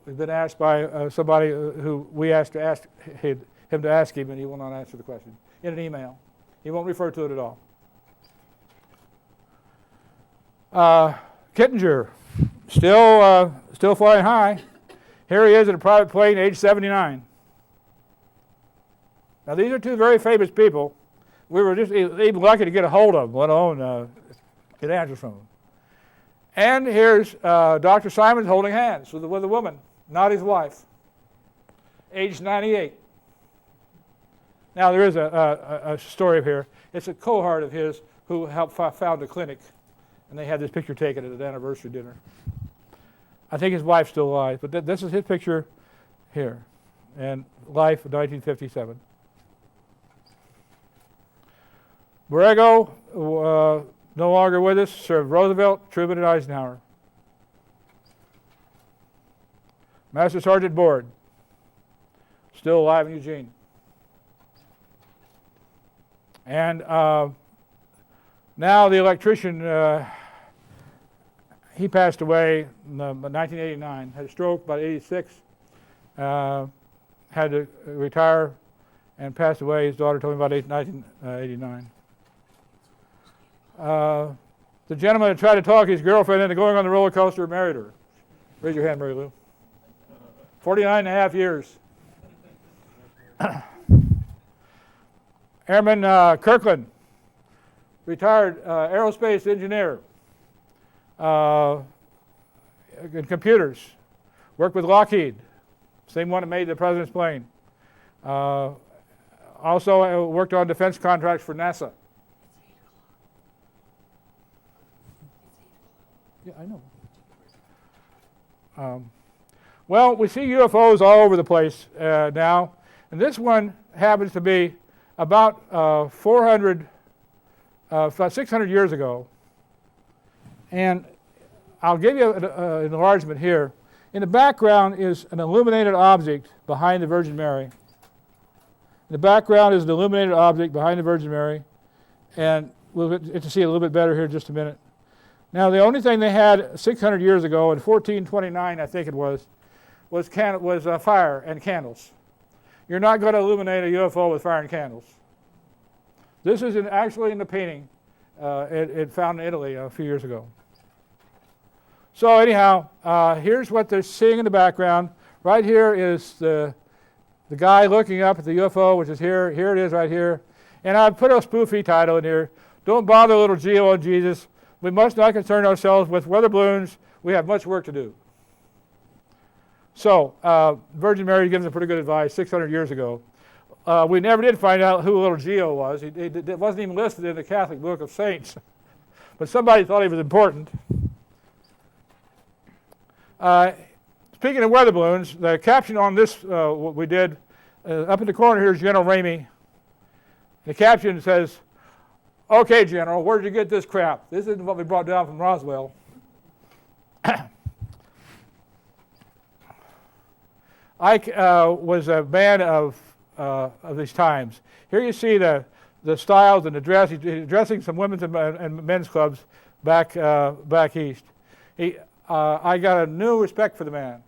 We've been asked by somebody who we asked to ask him to ask him, and he will not answer the question in an email. He won't refer to it at all. Kittinger, still flying high. Here he is in a private plane, age 79. Now these are two very famous people. We were just even lucky to get a hold of them, let alone get answers from them. And here's Dr. Simons holding hands with a woman, not his wife, age 98. Now there is a story here. It's a cohort of his who helped found a clinic, and they had this picture taken at an anniversary dinner. I think his wife's still alive, but this is his picture here, and life of 1957. Borrego, no longer with us, served Roosevelt, Truman, and Eisenhower. Master Sergeant Board, still alive in Eugene. And now the electrician, he passed away in 1989, had a stroke about 86, had to retire and passed away. His daughter told me about 1989. The gentleman that tried to talk his girlfriend into going on the roller coaster married her. Raise your hand, Mary Lou. 49 and a half years. Airman Kirkland, retired aerospace engineer in computers, worked with Lockheed, same one that made the president's plane. Also worked on defense contracts for NASA. Yeah, I know. Well, we see UFOs all over the place now, and this one happens to be about 600 years ago. And I'll give you an enlargement here. In the background is an illuminated object behind the Virgin Mary. In the background is an illuminated object behind the Virgin Mary, and we'll get to see it a little bit better here in just a minute. Now, the only thing they had 600 years ago, in 1429, I think it was fire and candles. You're not going to illuminate a UFO with fire and candles. This is actually in the painting it found in Italy a few years ago. So anyhow, here's what they're seeing in the background. Right here is the guy looking up at the UFO, which is here. Here it is right here. And I've put a spoofy title in here. Don't bother little Geo and Jesus. We must not concern ourselves with weather balloons. We have much work to do. So, Virgin Mary gives us pretty good advice 600 years ago. We never did find out who little Geo was. He wasn't even listed in the Catholic Book of Saints. But somebody thought he was important. Speaking of weather balloons, the caption on this, what we did, up in the corner here is General Ramey. The caption says, "Okay, General, where did you get this crap? This isn't what we brought down from Roswell." I was a man of these times. Here you see the the styles and the dress. He's dressing some women's and men's clubs back east. I got a new respect for the man.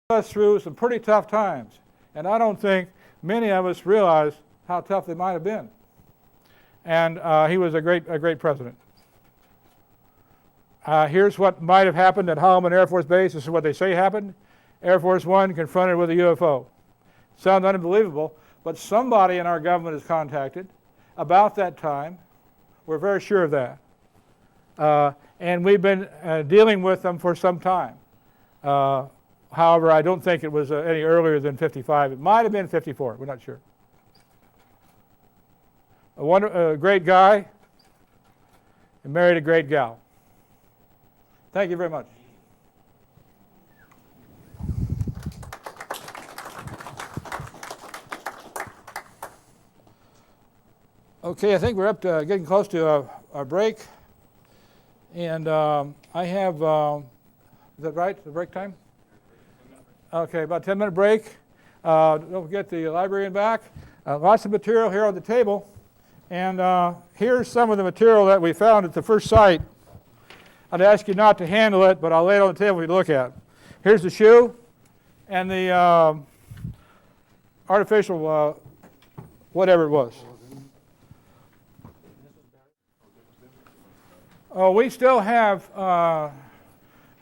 He put us through some pretty tough times, and I don't think many of us realize how tough they might have been. And he was a great president. Here's what might have happened at Holloman Air Force Base. This is what they say happened. Air Force One confronted with a UFO. Sounds unbelievable, but somebody in our government is contacted about that time. We're very sure of that. And we've been dealing with them for some time. However, I don't think it was any earlier than 55. It might have been 54. We're not sure. A great guy and married a great gal. Thank you very much. Okay, I think we're up to getting close to our break. And I have, is that right, the break time? Okay, about 10-minute break. Don't forget the librarian back. Lots of material here on the table. And here's some of the material that we found at the first site. I'd ask you not to handle it, but I'll lay it on the table for you to look at. Here's the shoe and the artificial whatever it was. Oh, we still have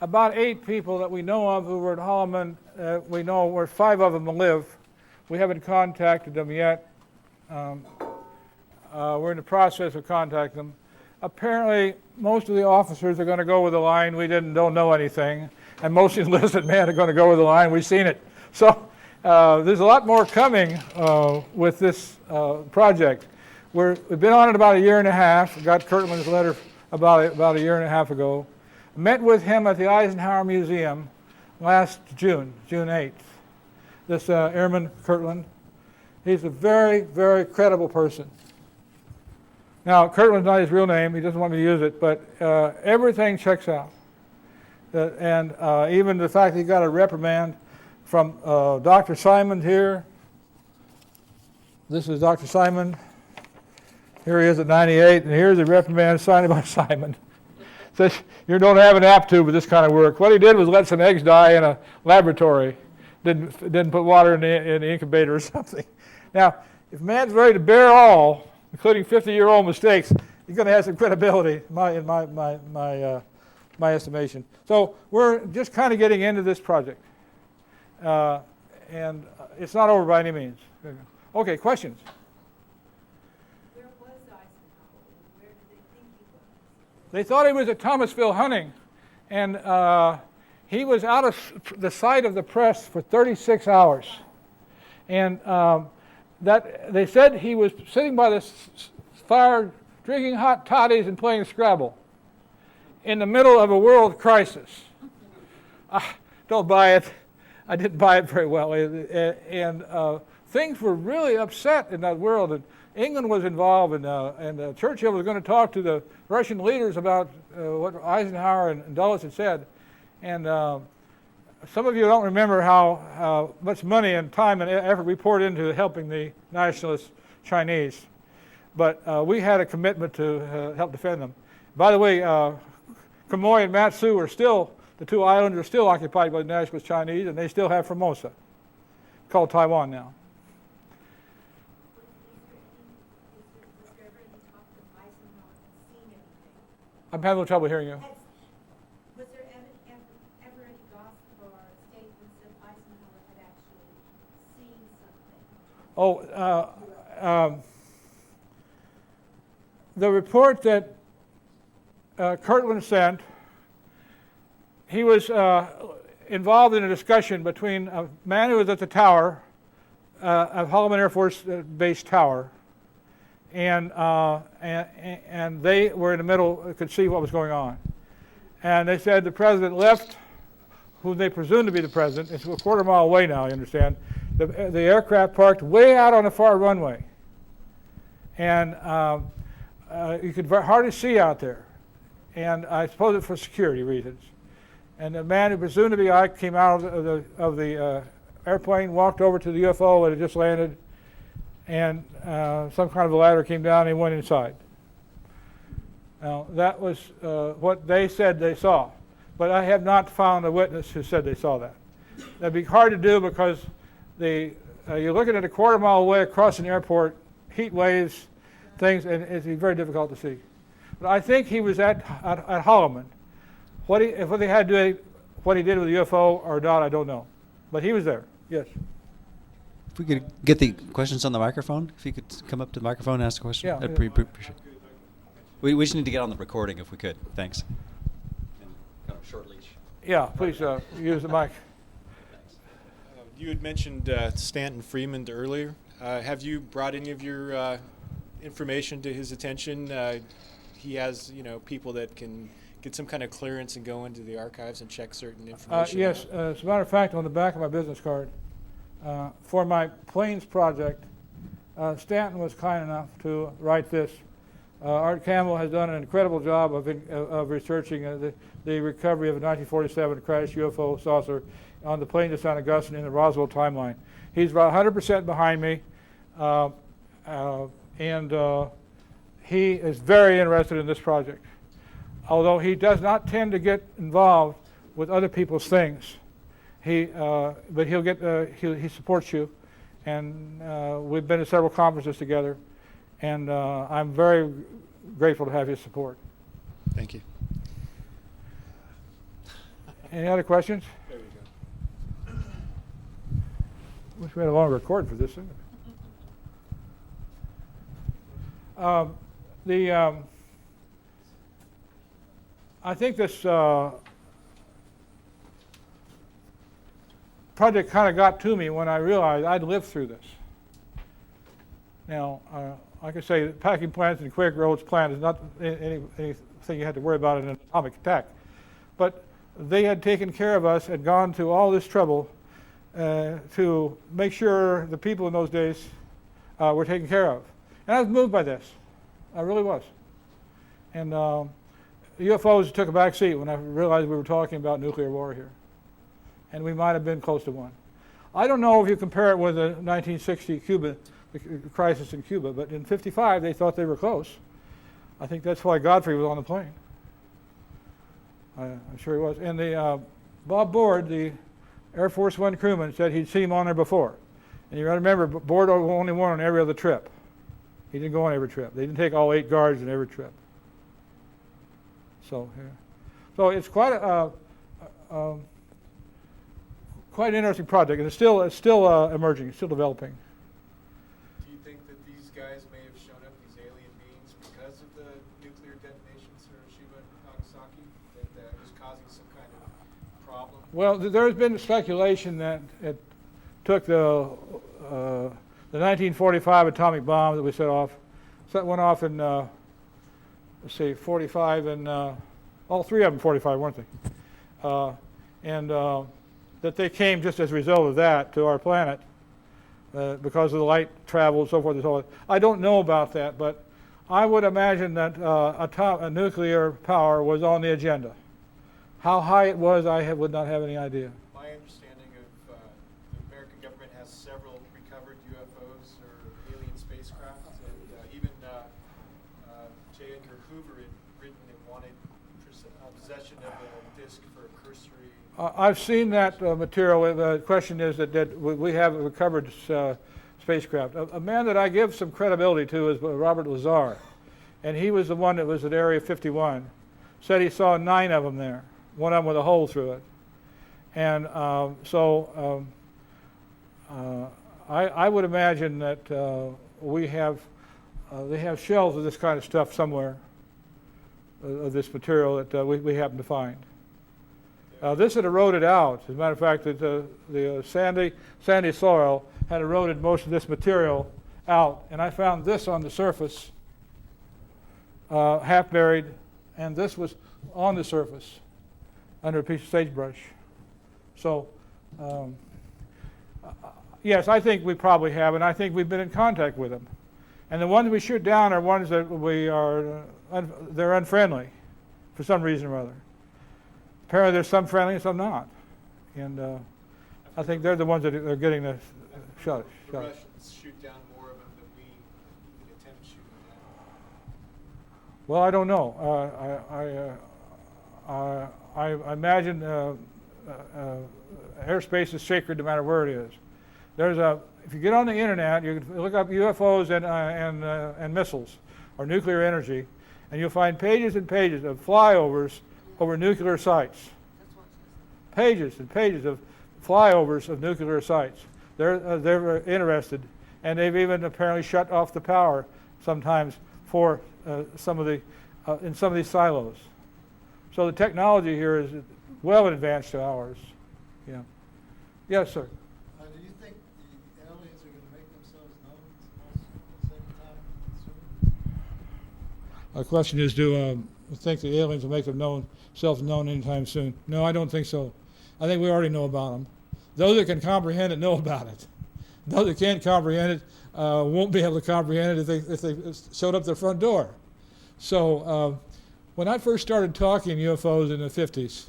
about 8 people that we know of who were at Holloman. We know where 5 of them live. We haven't contacted them yet. We're in the process of contacting them. Apparently, most of the officers are going to go with the line, we don't know anything. And most of the enlisted men are going to go with the line, we've seen it. So there's a lot more coming with this project. We've been on it about a year and a half. We got Kirtland's letter about a year and a half ago. Met with him at the Eisenhower Museum last June 8th. This Airman Kirtland, he's a very, very credible person. Now, Kirtland's not his real name. He doesn't want me to use it, but everything checks out. And even the fact that he got a reprimand from Dr. Simon here. This is Dr. Simon. Here he is at 98, and here's a reprimand signed by Simon. Says, you don't have an aptitude for this kind of work. What he did was let some eggs die in a laboratory. Didn't put water in the incubator or something. Now, if a man's ready to bear all, including 50-year-old mistakes, he's going to have some credibility in my estimation. So we're just kind of getting into this project. And it's not over by any means. Okay, questions? Where was Eisenhower? Where did they think he was? They thought he was at Thomasville hunting. And he was out of the sight of the press for 36 hours. And that they said he was sitting by the fire, drinking hot toddies and playing Scrabble in the middle of a world crisis. Don't buy it. I didn't buy it very well. And things were really upset in that world. And England was involved, and Churchill was going to talk to the Russian leaders about what Eisenhower and Dulles had said. And some of you don't remember how much money and time and effort we poured into helping the nationalist Chinese. But we had a commitment to help defend them. By the way, Quail and Matsu are still, the 2 islands are still occupied by the nationalist Chinese, and they still have Formosa, called Taiwan now. Was there ever any talk that Eisenhower had seen anything? I'm having a little trouble hearing you. Was there ever any gossip or statements that Eisenhower had actually seen something? The report that Kirtland sent, he was involved in a discussion between a man who was at the tower, of Holloman Air Force Base Tower, and they were in the middle, could see what was going on. And they said the president left, who they presumed to be the president. It's a quarter mile away now, you understand. The aircraft parked way out on the far runway. And you could hardly see out there. And I suppose it's for security reasons. And the man who presumed to be Ike came out of the airplane, walked over to the UFO that had just landed, and some kind of a ladder came down and he went inside. Now, that was what they said they saw, but I have not found a witness who said they saw that. That'd be hard to do because you're looking at a quarter mile away across an airport, heat waves, things, and it's very difficult to see. But I think he was at Holloman. If they had to do what he did with the UFO or not, I don't know. But he was there, yes. If we could get the questions on the microphone, if you could come up to the microphone and ask a question. Yeah. I'd appreciate it. We just need to get on the recording if we could. Thanks. And kind of short leash. Yeah, please use the mic. You had mentioned Stanton Freeman earlier. Have you brought any of your information to his attention? He has, people that can get some kind of clearance and go into the archives and check certain information. Yes, as a matter of fact, on the back of my business card, for my planes project, Stanton was kind enough to write this. Art Campbell has done an incredible job of researching the recovery of a 1947 crashed UFO saucer on the plains of St. Augustine in the Roswell timeline. He's about 100% behind me, and he is very interested in this project. Although he does not tend to get involved with other people's things, but he supports you, and we've been to several conferences together, and I'm very grateful to have his support. Thank you. Any other questions? There you go. Wish we had a longer cord for this. I think this project kind of got to me when I realized I'd lived through this. Now, like I say, packing plants and Quaker Oats plant is not anything you have to worry about in an atomic attack. But they had taken care of us and gone to all this trouble to make sure the people in those days were taken care of. And I was moved by this. I really was. And UFOs took a back seat when I realized we were talking about nuclear war here. And we might have been close to one. I don't know if you compare it with the 1960 Cuba crisis in Cuba, but in '55 they thought they were close. I think that's why Godfrey was on the plane. I'm sure he was. And Bob Board, the Air Force One crewman, said he'd seen him on there before. And you got to remember, Board only went on every other trip. He didn't go on every trip. They didn't take all 8 guards in every trip. So, yeah. So it's quite quite an interesting project, and it's still emerging, it's still developing. Do you think that these guys may have shown up, these alien beings, because of the nuclear detonations for Hiroshima and Nagasaki, that was causing some kind of problem? Well, there's been speculation that it took the 1945 atomic bomb that we set off. That went off in, let's see, 45, and all 3 of them 45, weren't they? That they came just as a result of that to our planet because of the light travel and so forth and so on. I don't know about that, but I would imagine that a nuclear power was on the agenda. How high it was, would not have any idea. My understanding of the American government has several recovered UFOs or alien spacecraft, and even J. Edgar Hoover had written and wanted possession of a disc for a cursory. I've seen that material. The question is that we have recovered spacecraft. A man that I give some credibility to is Robert Lazar, and he was the one that was at Area 51. Said he saw 9 of them there, one of them with a hole through it. And I would imagine that they have shelves of this kind of stuff somewhere, of this material that we happen to find. This had eroded out. As a matter of fact, the sandy soil had eroded most of this material out, and I found this on the surface, half buried, and this was on the surface under a piece of sagebrush. So, yes, I think we probably have, and I think we've been in contact with them. And the ones we shoot down are ones that they're unfriendly for some reason or other. Apparently there's some friendly and some not. And I think they're the ones that are getting the shot. The Russians shoot down more of them than Well, I don't know. I imagine airspace is sacred no matter where it is. If you get on the internet, you can look up UFOs and missiles or nuclear energy, and you'll find pages and pages of flyovers over nuclear sites. Pages and pages of flyovers of nuclear sites. They're interested, and they've even apparently shut off the power sometimes for some of these silos. So the technology here is well advanced to ours. Yeah. Yes, sir. Do you think the aliens are going to make themselves known at the same time soon? The question is, do you think the aliens will make themselves known anytime soon? No, I don't think so. I think we already know about them. Those that can comprehend it know about it. Those that can't comprehend it won't be able to comprehend it if they showed up their front door. So when I first started talking UFOs in the 50s,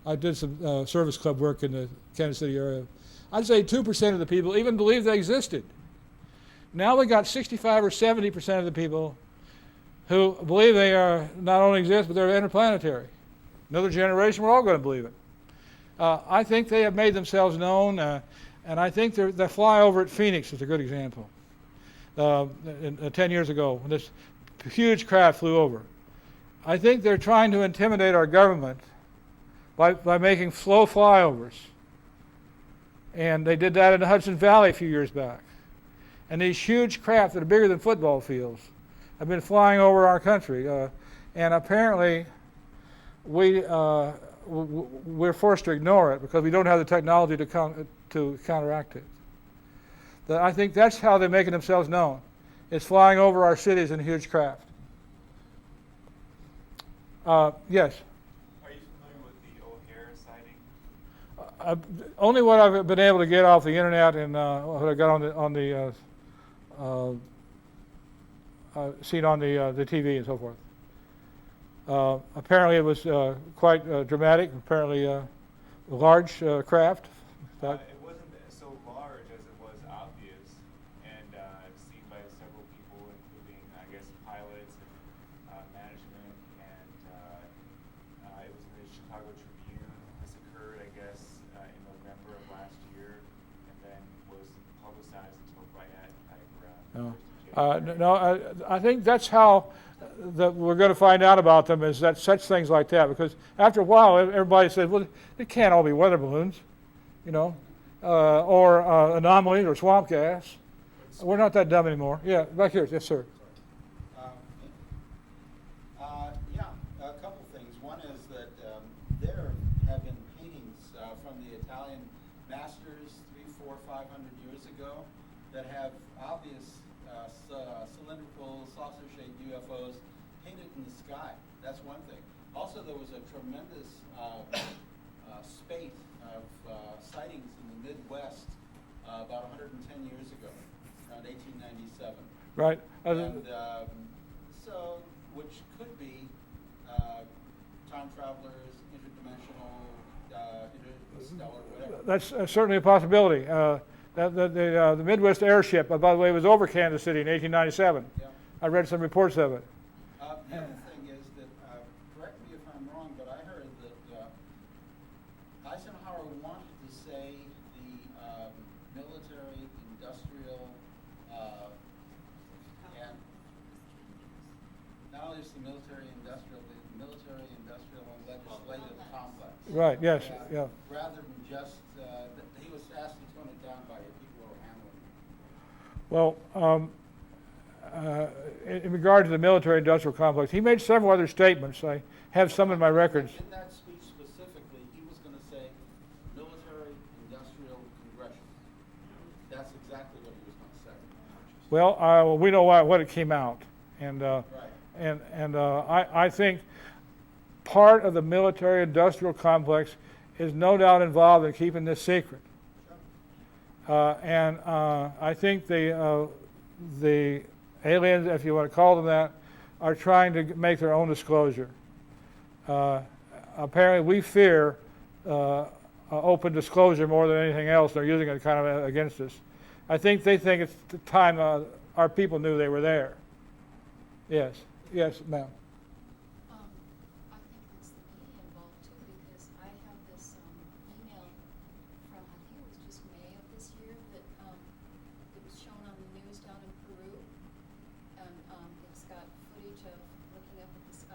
I did some service club work in the Kansas City area. I'd say 2% of the people even believed they existed. Now we got 65 or 70% of the people who believe they not only exist, but they're interplanetary. Another generation, we're all going to believe it. I think they have made themselves known, and I think the flyover at Phoenix is a good example. 10 years ago, when this huge craft flew over. I think they're trying to intimidate our government by making slow flyovers. And they did that in the Hudson Valley a few years back. And these huge craft that are bigger than football fields have been flying over our country. And apparently we're forced to ignore it because we don't have the technology to counteract it. I think that's how they're making themselves known. It's flying over our cities in huge craft. Yes? Are you familiar with the O'Hare sighting? Only what I've been able to get off the internet and what I got on the seen on the TV and so forth. Apparently it was quite dramatic. Apparently a large craft. It wasn't so large as it was obvious, and seen by several people, including, I guess, pilots and management. And it was in the Chicago Tribune. This occurred, I guess, in November of last year, and then was publicized until right at around. I think that's how we're going to find out about them, is that such things like that. Because after a while, everybody said, well, it can't all be weather balloons, or anomalies or swamp gas. We're not that dumb anymore. Yeah, back here. Yes, sir. A couple things. One is that there have been paintings from the Italian masters 300, 400, 500 years ago that have obvious cylindrical, saucer-shaped UFOs painted in the sky. That's one thing. Also, there was a tremendous spate of sightings in the Midwest about 110 years ago, around 1897. Right. And so, which could be time travelers, interdimensional, interstellar, whatever. That's certainly a possibility. The Midwest airship, by the way, was over Kansas City in 1897. Yeah. I read some reports of it. The other thing is that, correct me if I'm wrong, but I heard that Eisenhower wanted to say the military, industrial, and not only just the military, industrial, and legislative complex. Right, yes, yeah. Rather than just, he was asked to tone it down by the people who were handling it. Well, in regard to the military-industrial complex, he made several other statements. I have some in my records. In that speech specifically, he was going to say military, industrial, congressional. That's exactly what he was going to say. Well, we know what it came out, and Right. I think part of the military-industrial complex is no doubt involved in keeping this secret. And I think the aliens, if you want to call them that, are trying to make their own disclosure. Apparently, we fear open disclosure more than anything else. They're using it kind of against us. I think they think it's the time our people knew they were there. Yes, yes, ma'am.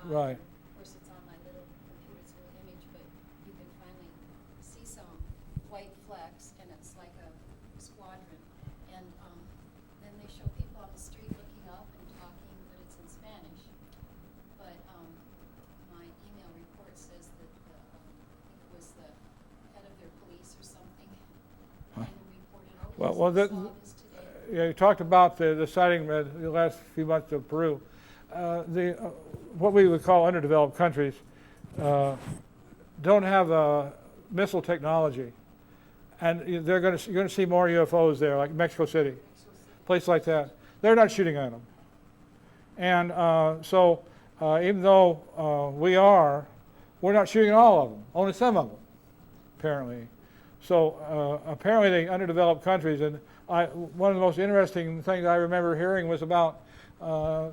Right. Of course, it's on my little computer, it's a little image, but you can finally see some white flecks, and it's like a squadron. And then they show people on the street looking up and talking, but it's in Spanish. But my email report says that I think it was the head of their police or something, kind of reported, oh, Well, yes, I saw this today. Yeah, you talked about the sighting the last few months of Peru. What we would call underdeveloped countries don't have missile technology, and you're going to see more UFOs there, like Mexico City, place like that. They're not shooting at them, and so even though we're not shooting at all of them, only some of them, apparently. So apparently the underdeveloped countries, and one of the most interesting things I remember hearing was about a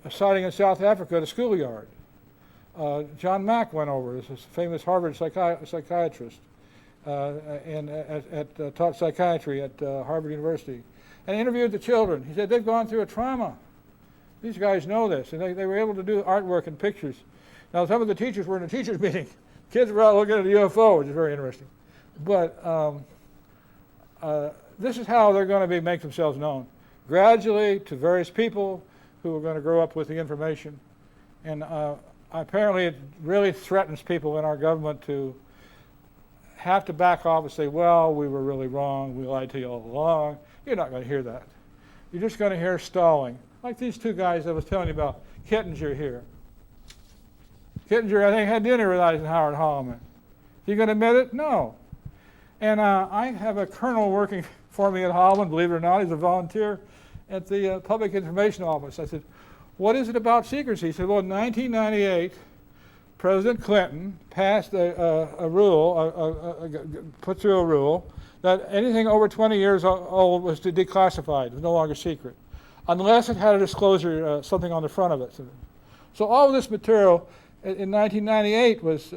sighting in South Africa at a schoolyard. John Mack went over, this famous Harvard psychiatrist, and taught psychiatry at Harvard University, and interviewed the children. He said they've gone through a trauma. These guys know this, and they were able to do artwork and pictures. Now, some of the teachers were in a teachers' meeting. Kids were out looking at a UFO, which is very interesting. But this is how they're going to make themselves known. Gradually to various people who are going to grow up with the information. And apparently it really threatens people in our government to have to back off and say, well, we were really wrong, we lied to you all along. You're not going to hear that. You're just going to hear stalling. Like these two guys I was telling you about, Kittinger here. Kittinger, I think, had dinner with Eisenhower and Holloman. You going to admit it? No. And I have a colonel working for me at Holloman, believe it or not. He's a volunteer at the Public Information Office. I said, what is it about secrecy? He said, well, in 1998, President Clinton passed a rule, put through a rule, that anything over 20 years old was declassified, it was no longer secret, unless it had a disclosure, something on the front of it. So all of this material in 1998 was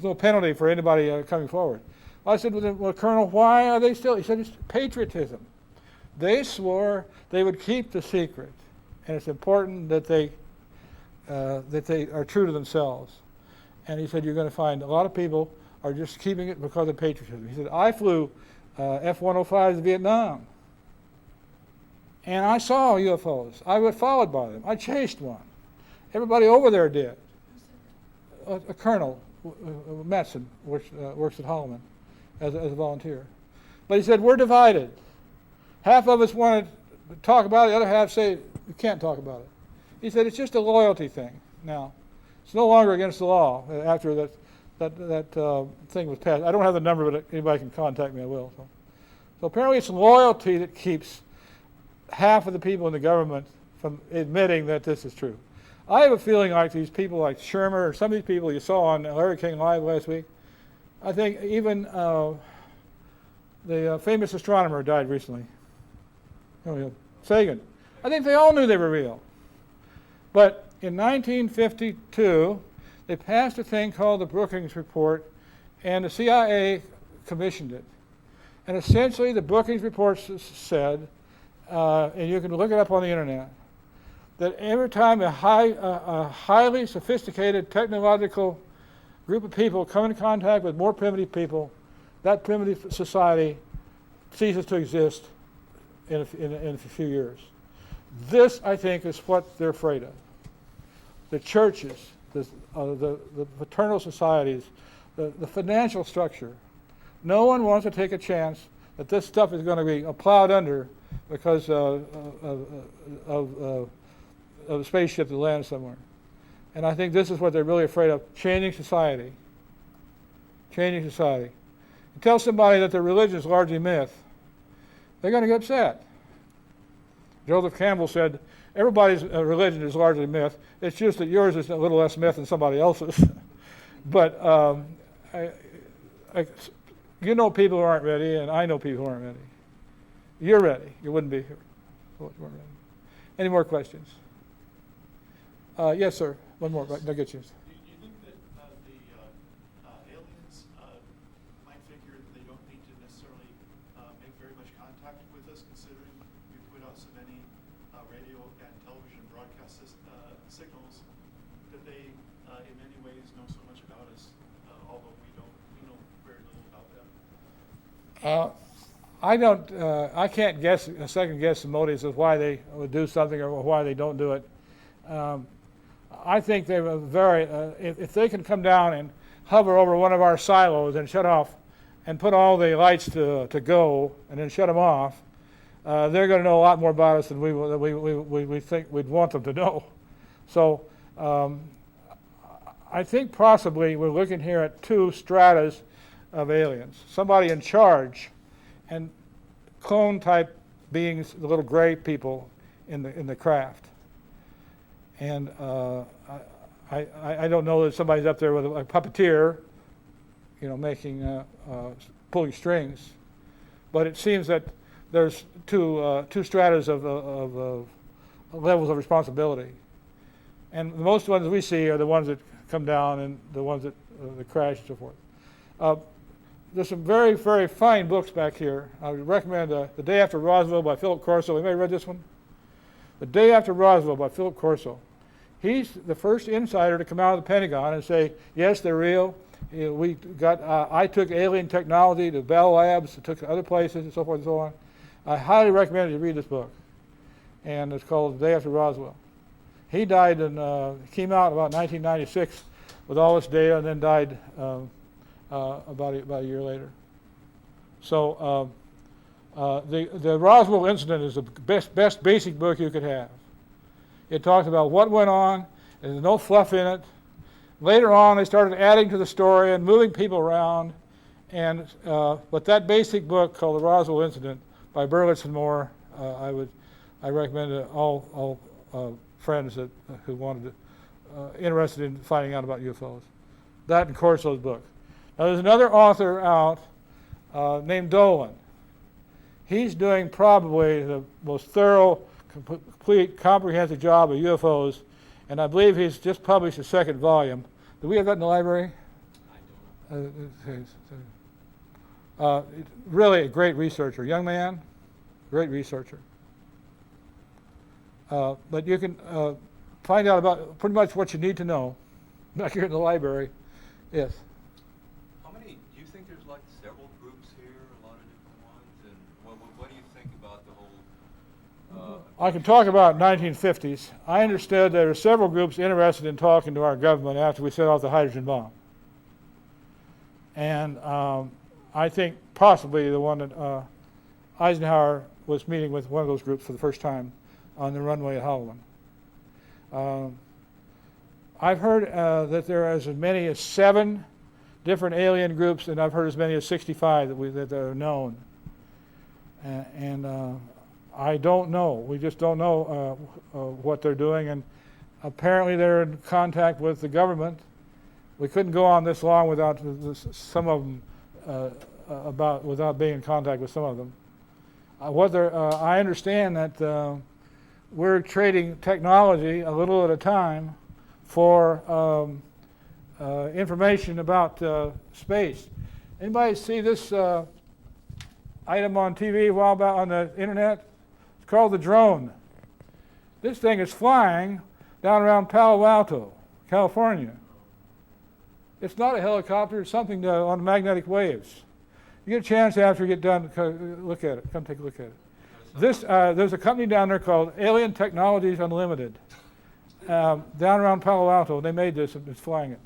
no penalty for anybody coming forward. I said, well, Colonel, why are they still? He said, it's patriotism. They swore they would keep the secret, and it's important that they are true to themselves. And he said, you're going to find a lot of people are just keeping it because of patriotism. He said, I flew F-105s to Vietnam, and I saw UFOs. I was followed by them. I chased one. Everybody over there did. A colonel, Metzen, works at Holloman as a volunteer. But he said, we're divided. Half of us want to talk about it, the other half say, you can't talk about it. He said, it's just a loyalty thing now. It's no longer against the law after that thing was passed. I don't have the number, but anybody can contact me, I will. So apparently it's loyalty that keeps half of the people in the government from admitting that this is true. I have a feeling like these people like Shermer or some of these people you saw on Larry King Live last week, I think even the famous astronomer died recently, Sagan. I think they all knew they were real. But in 1952, they passed a thing called the Brookings Report, and the CIA commissioned it. And essentially the Brookings Report said, and you can look it up on the internet, that every time a highly sophisticated technological group of people come into contact with more primitive people, that primitive society ceases to exist in a few years. This, I think, is what they're afraid of. The churches, the fraternal societies, the financial structure. No one wants to take a chance that this stuff is going to be plowed under because of a spaceship that lands somewhere. And I think this is what they're really afraid of, changing society. Changing society. You tell somebody that their religion is largely myth, they're going to get upset. Joseph Campbell said, everybody's religion is largely myth. It's just that yours is a little less myth than somebody else's. But you know people who aren't ready, and I know people who aren't ready. You're ready. You wouldn't be here. You weren't ready. Any more questions? Yes, sir. One more. I'll get you. Do you think that the aliens might figure that they don't need to necessarily make very much contact with us, considering we put out so many radio and television broadcast signals that they, in many ways, know so much about us, although we know very little about them. I can't second guess the motives of why they would do something or why they don't do it. I think they were if they can come down and hover over one of our silos and shut off and put all the lights to go and then shut them off, they're going to know a lot more about us than we think we'd want them to know. So I think possibly we're looking here at two stratas of aliens. Somebody in charge and clone type beings, the little gray people in the craft. And I don't know that somebody's up there with a puppeteer, making pulling strings, but it seems that there's two stratas of levels of responsibility, and the most ones we see are the ones that come down and the ones that crash and so forth. There's some very, very fine books back here. I would recommend The Day After Roswell by Philip Corso. Anybody read this one? The Day After Roswell by Philip Corso. He's the first insider to come out of the Pentagon and say, yes, they're real. I took alien technology to Bell Labs, took to other places, and so forth and so on. I highly recommend you read this book. And it's called The Day After Roswell. He died came out about 1996 with all this data, and then died about a year later. So the Roswell incident is the best basic book you could have. It talks about what went on. There's no fluff in it. Later on, they started adding to the story and moving people around. But that basic book called The Roswell Incident by Berlitz and Moore, I recommend to all friends who wanted interested in finding out about UFOs. That and Corso's book. Now, there's another author out named Dolan. He's doing probably the most thorough, complete, comprehensive job of UFOs, and I believe he's just published a second volume. Do we have that in the library? I don't. Really a great researcher, young man, great researcher. But you can find out about pretty much what you need to know back here in the library. Yes. How many? Do you think there's like several groups here, a lot of different ones, and what do you think about the whole? I can talk about 1950s. I understood there were several groups interested in talking to our government after we set off the hydrogen bomb. And I think possibly the one that Eisenhower was meeting with one of those groups for the first time on the runway at Holloman. I've heard that there are as many as 7 different alien groups, and I've heard as many as 65 that are known. And I don't know. We just don't know what they're doing, and apparently they're in contact with the government. We couldn't go on this long without some of them without being in contact with some of them. I understand that we're trading technology a little at a time for information about space. Anybody see this item on TV a while back on the internet? It's called the drone. This thing is flying down around Palo Alto, California. It's not a helicopter, it's something on magnetic waves. You get a chance after you get done, look at it. Come take a look at it. There's a company down there called Alien Technologies Unlimited. Down around Palo Alto, they made this and it's flying it.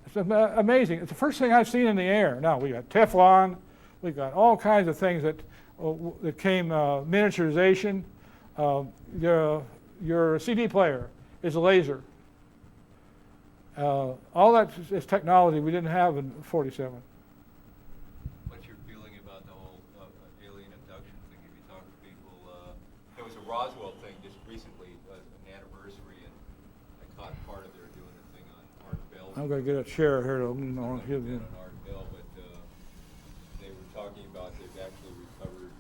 It's amazing. It's the first thing I've seen in the air. Now, we got Teflon, we've got all kinds of things that came, miniaturization. Your CD player is a laser. All that is technology we didn't have in 47. What's your feeling about the whole alien abduction thing? If you talk to people, there was a Roswell thing just recently, an anniversary, and I caught part of their doing a thing on Art Bell. I'm going to get a chair here to on Art Bell, but they were talking about they've actually recovered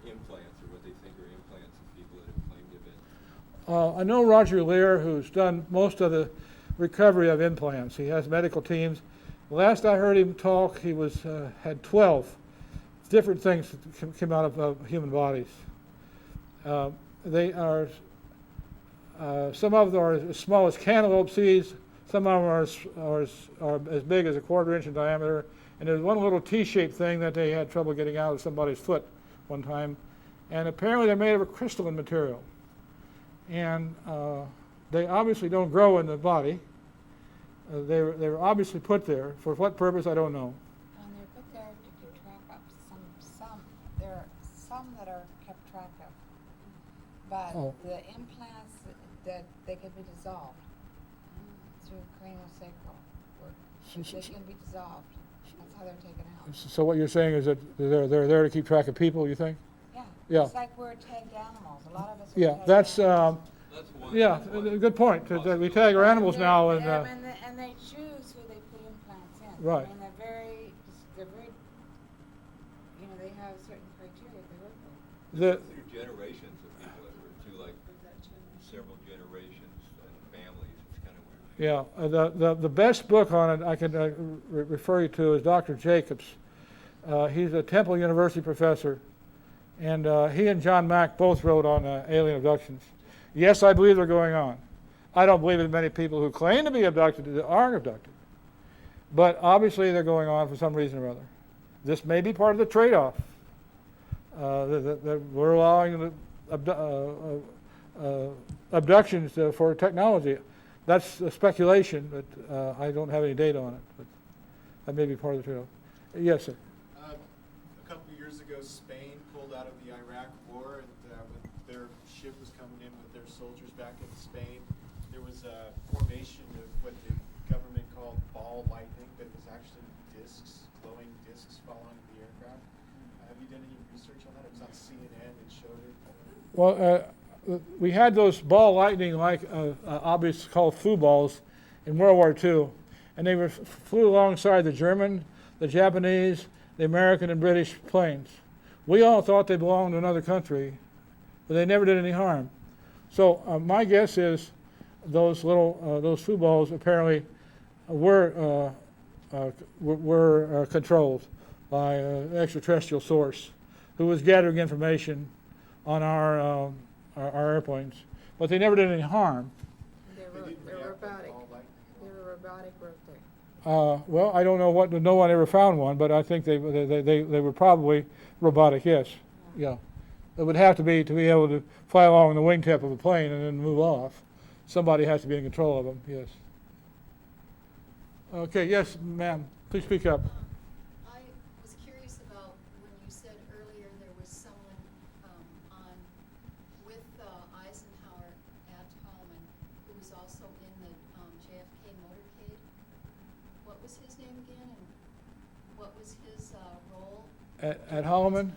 implants, or what they think are implants of people that have claimed to have been. I know Roger Lear, who's done most of the recovery of implants. He has medical teams. Last I heard him talk, he had 12 different things that come out of human bodies. They are, some of them are as small as cantaloupe seeds, some of them are as big as a 1/4 inch in diameter, and there's one little T-shaped thing that they had trouble getting out of somebody's foot one time, and apparently they're made of a crystalline material. And they obviously don't grow in the body. They were obviously put there. For what purpose, I don't know. And they're put there to keep track of there are some that are kept track of. But the implants, that they can be dissolved through craniosacral work. They can be dissolved. That's how they're taken out. So what you're saying is that they're there to keep track of people, you think? Yeah. Yeah. It's like we're tagged animals. A lot of us are Yeah, tagged that's animals. yeah, good point. That we tag our animals now, and And they choose who they put implants in. Right. I mean, they're very, you know, they have certain criteria they work with. Through generations of people that were through like several generations and families. It's kind of weird. Yeah, the best book on it I can refer you to is Dr. Jacobs. He's a Temple University professor, and he and John Mack both wrote on alien abductions. Yes, I believe they're going on. I don't believe that many people who claim to be abducted are abducted. But obviously they're going on for some reason or other. This may be part of the trade-off. That we're allowing abductions for technology. That's a speculation, but I don't have any data on it. But that may be part of the trade-off. Yes, sir. A couple of years ago, Spain pulled out of the Iraq War, and when their ship was coming in with their soldiers back into Spain, there was a formation of what the government called ball lightning, but it was actually discs, glowing discs following the aircraft. Have you done any research on that? It was on CNN and showed it. Well, we had those ball lightning like objects called foo balls in World War II, and they flew alongside the German, the Japanese, the American, and British planes. We all thought they belonged to another country, but they never did any harm. So my guess is those foo balls apparently were controlled by an extraterrestrial source who was gathering information on our airplanes, but they never did any harm. They're robotic. They're robotic, weren't they? Well, I don't know what. No one ever found one, but I think they were probably robotic. Yes, yeah. It would have to be able to fly along the wingtip of a plane and then move off. Somebody has to be in control of them. Yes. Okay. Yes, ma'am. Please speak up. I was curious about when you said earlier there was someone with Eisenhower at Holloman who was also in the JFK motorcade. What was his name again, and what was his role? At Holloman?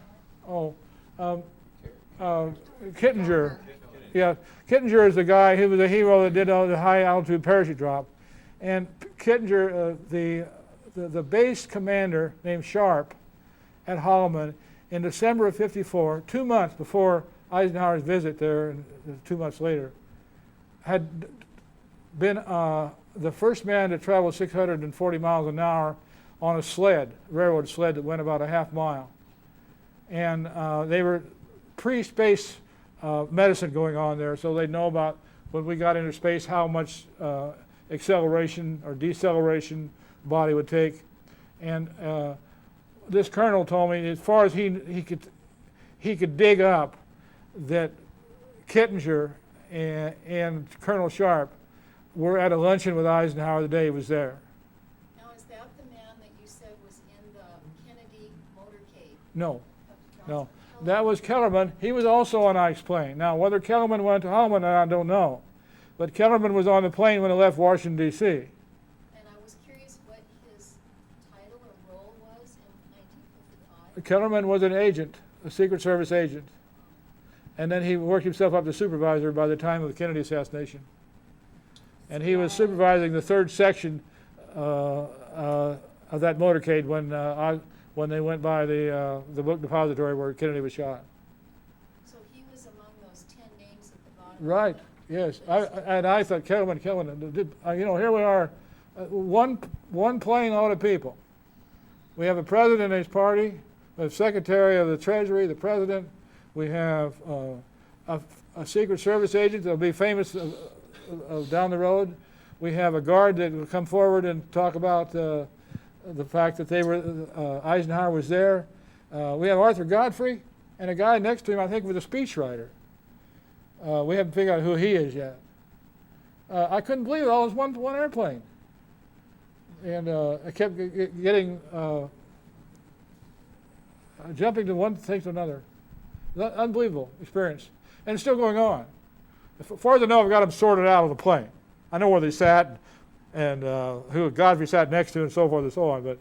Oh, Kittinger. Yeah, Kittinger is the guy. He was a hero that did all the high altitude parachute drop. And Kittinger, the base commander named Sharp at Holloman in December of '54, 2 months before Eisenhower's visit there, and 2 months later, had been the first man to travel 640 miles an hour on a sled, railroad sled that went about a half mile. And they were pre-space medicine going on there, so they'd know about when we got into space how much acceleration or deceleration the body would take. And this colonel told me, as far as he could dig up, that Kittinger and Colonel Sharp were at a luncheon with Eisenhower the day he was there. Now, is that the man that you said was in the Kennedy motorcade? No, no. That was Kellerman. He was also on Ike's plane. Now, whether Kellerman went to Holloman, I don't know. But Kellerman was on the plane when it left Washington, D.C. And I was curious what his title or role was in 1955. Kellerman was an agent, a Secret Service agent. And then he worked himself up to supervisor by the time of the Kennedy assassination. And he was supervising the third section of that motorcade when they went by the book depository where Kennedy was shot. So he was among those 10 names at the bottom. Right. Yes. I thought Kellerman. Here we are, one plane load of people. We have a president and his party. We have Secretary of the Treasury, the President. We have a Secret Service agent that will be famous down the road. We have a guard that will come forward and talk about the fact that Eisenhower was there. We have Arthur Godfrey and a guy next to him, I think, was a speechwriter. We haven't figured out who he is yet. I couldn't believe it all was one airplane. And I kept getting, jumping to one thing to another. Unbelievable experience. And it's still going on. As far as I know, I've got them sorted out of the plane. I know where they sat and who Godfrey sat next to and so forth and so on, but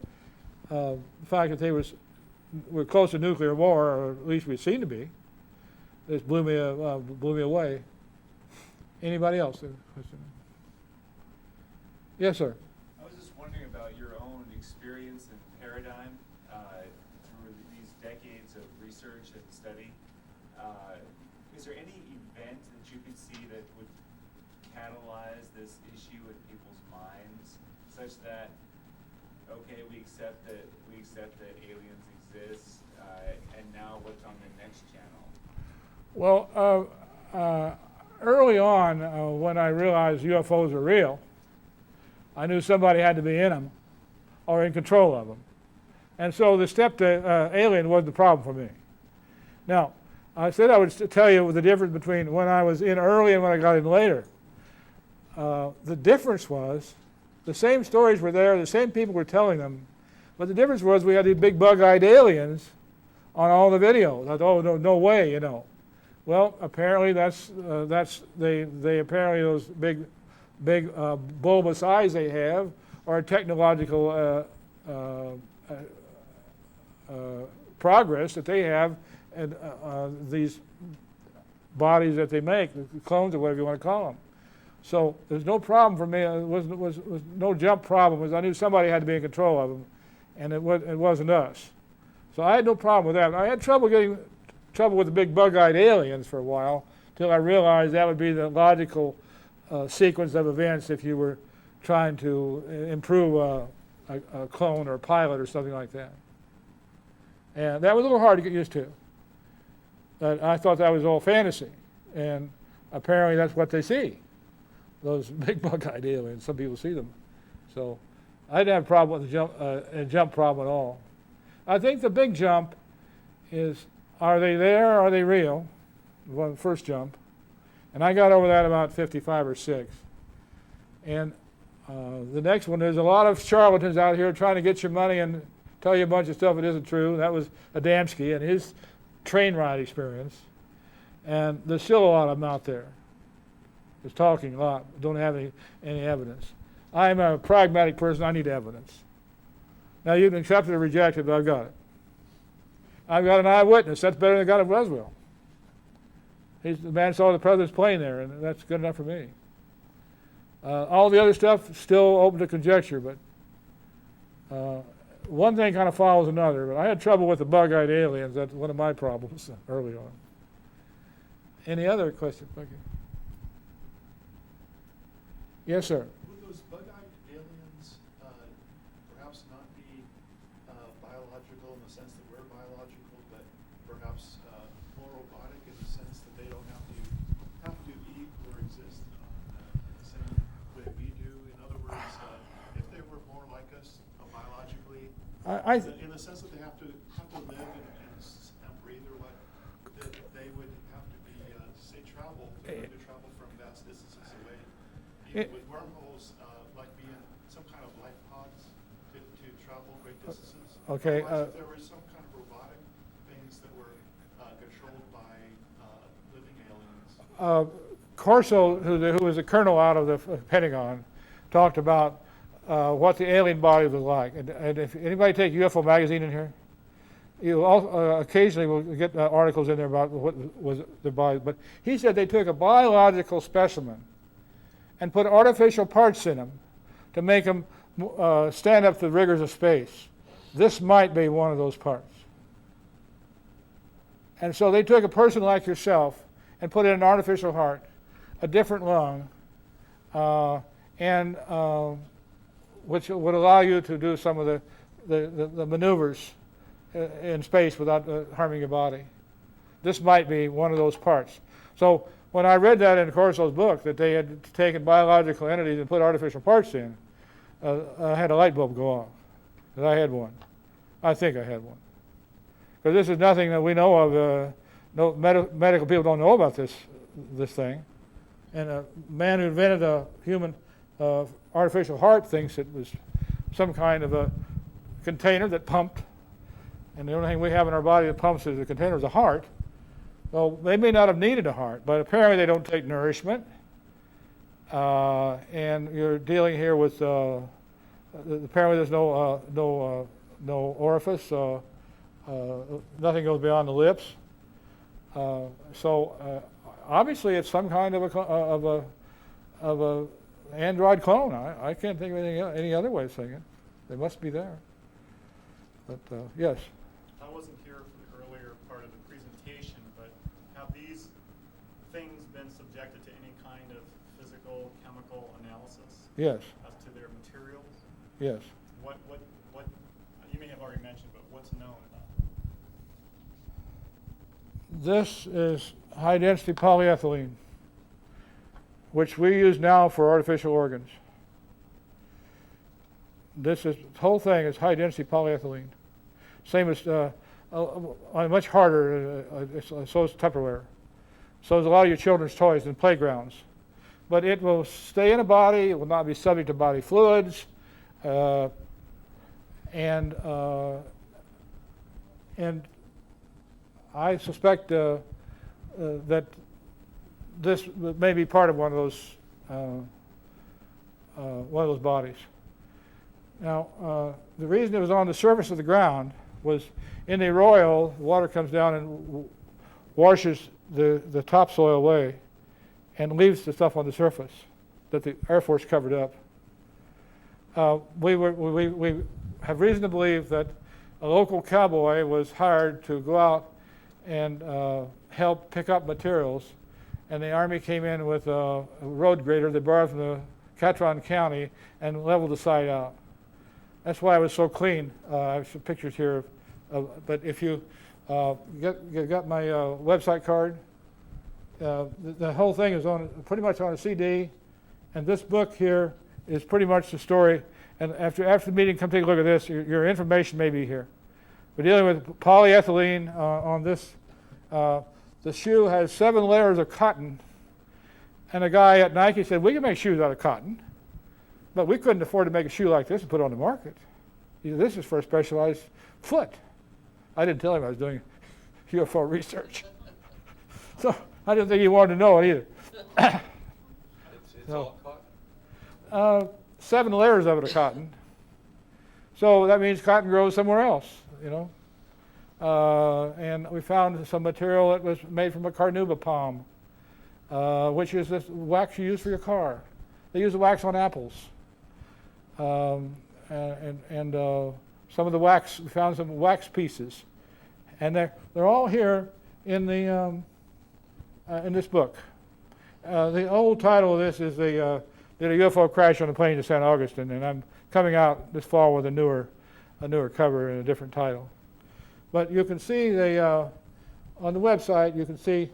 the fact that they were close to nuclear war, or at least we seemed to be, just blew me away. Anybody else? Yes, sir. I was just wondering about your own experience and paradigm through these decades of research and study. Is there any event that you could see that would catalyze this issue in people's minds, such that, okay, we accept that aliens exist, and now what's on the next channel? Well, early on, when I realized UFOs were real, I knew somebody had to be in them or in control of them. And so the step to alien was the problem for me. Now, I said I would tell you the difference between when I was in early and when I got in later. The difference was the same stories were there, the same people were telling them, but the difference was we had these big bug-eyed aliens on all the videos. I thought, oh, no way, you know. Well, apparently they apparently those big bulbous eyes they have are technological progress that they have, and these bodies that they make, the clones or whatever you want to call them. So there's no problem for me. It was no jump problem. It was I knew somebody had to be in control of them, and it wasn't us. So I had no problem with that. I had trouble with the big bug-eyed aliens for a while, till I realized that would be the logical sequence of events if you were trying to improve a clone or a pilot or something like that. And that was a little hard to get used to. But I thought that was all fantasy, and apparently that's what they see, those big bug-eyed aliens. Some people see them. So I didn't have a problem with the jump problem at all. I think the big jump is, are they there or are they real? The first jump. And I got over that about 55 or 6. And the next one is a lot of charlatans out here trying to get your money and tell you a bunch of stuff that isn't true. That was Adamski and his train ride experience. And there's still a lot of them out there. There's talking a lot, don't have any evidence. I'm a pragmatic person, I need evidence. Now you can accept it or reject it, but I've got it. I've got an eyewitness, that's better than I got at Roswell. The man saw the president's plane there, and that's good enough for me. All the other stuff still open to conjecture, but one thing kind of follows another. But I had trouble with the bug-eyed aliens. That's one of my problems early on. Any other questions? Yes, sir. Would those bug-eyed aliens perhaps not be biological in the sense that we're biological, but perhaps more robotic in the sense that they don't have to eat or exist the same way we do? In other words, if they were more like us biologically, in the sense that they have to live and breathe or what, that they would have to be, say, travel from vast distances away. With wormholes, like being some kind of life pods to travel great distances. Okay. If there were some kind of robotic things that were controlled by living aliens. Corso, who was a colonel out of the Pentagon, talked about what the alien body was like. And if anybody take UFO magazine in here, you occasionally will get articles in there about what was the body. But he said they took a biological specimen and put artificial parts in them to make them stand up to the rigors of space. This might be one of those parts. And so they took a person like yourself and put in an artificial heart, a different lung, and which would allow you to do some of the maneuvers in space without harming your body. This might be one of those parts. So when I read that in Corso's book, that they had taken biological entities and put artificial parts in, I had a light bulb go off. Because I had one. I think I had one. Because this is nothing that we know of. No medical people don't know about this thing. And a man who invented a human artificial heart thinks it was some kind of a container that pumped. And the only thing we have in our body that pumps is a container is a heart. Well, they may not have needed a heart, but apparently they don't take nourishment. And you're dealing here with apparently there's no orifice. Nothing goes beyond the lips. So obviously it's some kind of a android clone. I can't think of any other way of saying it. They must be there. But yes. I wasn't here for the earlier part of the presentation, but have these things been subjected to any kind of physical, chemical analysis? Yes. As to their materials? Yes. What you may have already mentioned, but what's known about them? This is high density polyethylene, which we use now for artificial organs. The whole thing is high density polyethylene. Same as, much harder, so is Tupperware. So is a lot of your children's toys and playgrounds. But it will stay in a body, it will not be subject to body fluids, and I suspect that this may be part of one of those bodies. Now, the reason it was on the surface of the ground was in the arroyo, the water comes down and washes the topsoil away and leaves the stuff on the surface that the Air Force covered up. We have reason to believe that a local cowboy was hired to go out and help pick up materials, and the Army came in with a road grader they borrowed from the Catron County and leveled the site out. That's why it was so clean. I have some pictures here, but if you got my website card, the whole thing is pretty much on a CD, and this book here is pretty much the story. And after the meeting, come take a look at this. Your information may be here. We're dealing with polyethylene on this. The shoe has 7 layers of cotton, and a guy at Nike said, we can make shoes out of cotton, but we couldn't afford to make a shoe like this and put it on the market. He said, this is for a specialized foot. I didn't tell him I was doing UFO research. So I didn't think he wanted to know it either. It's all cotton? 7 layers of it are cotton. So that means cotton grows somewhere else, you know. And we found some material that was made from a carnauba palm, which is this wax you use for your car. They use the wax on apples. And some of the wax, we found some wax pieces. And they're all here in the in this book. The old title of this is did a UFO crash on the plains of St. Augustine, and I'm coming out this fall with a newer cover and a different title. But you can see on the website, you can see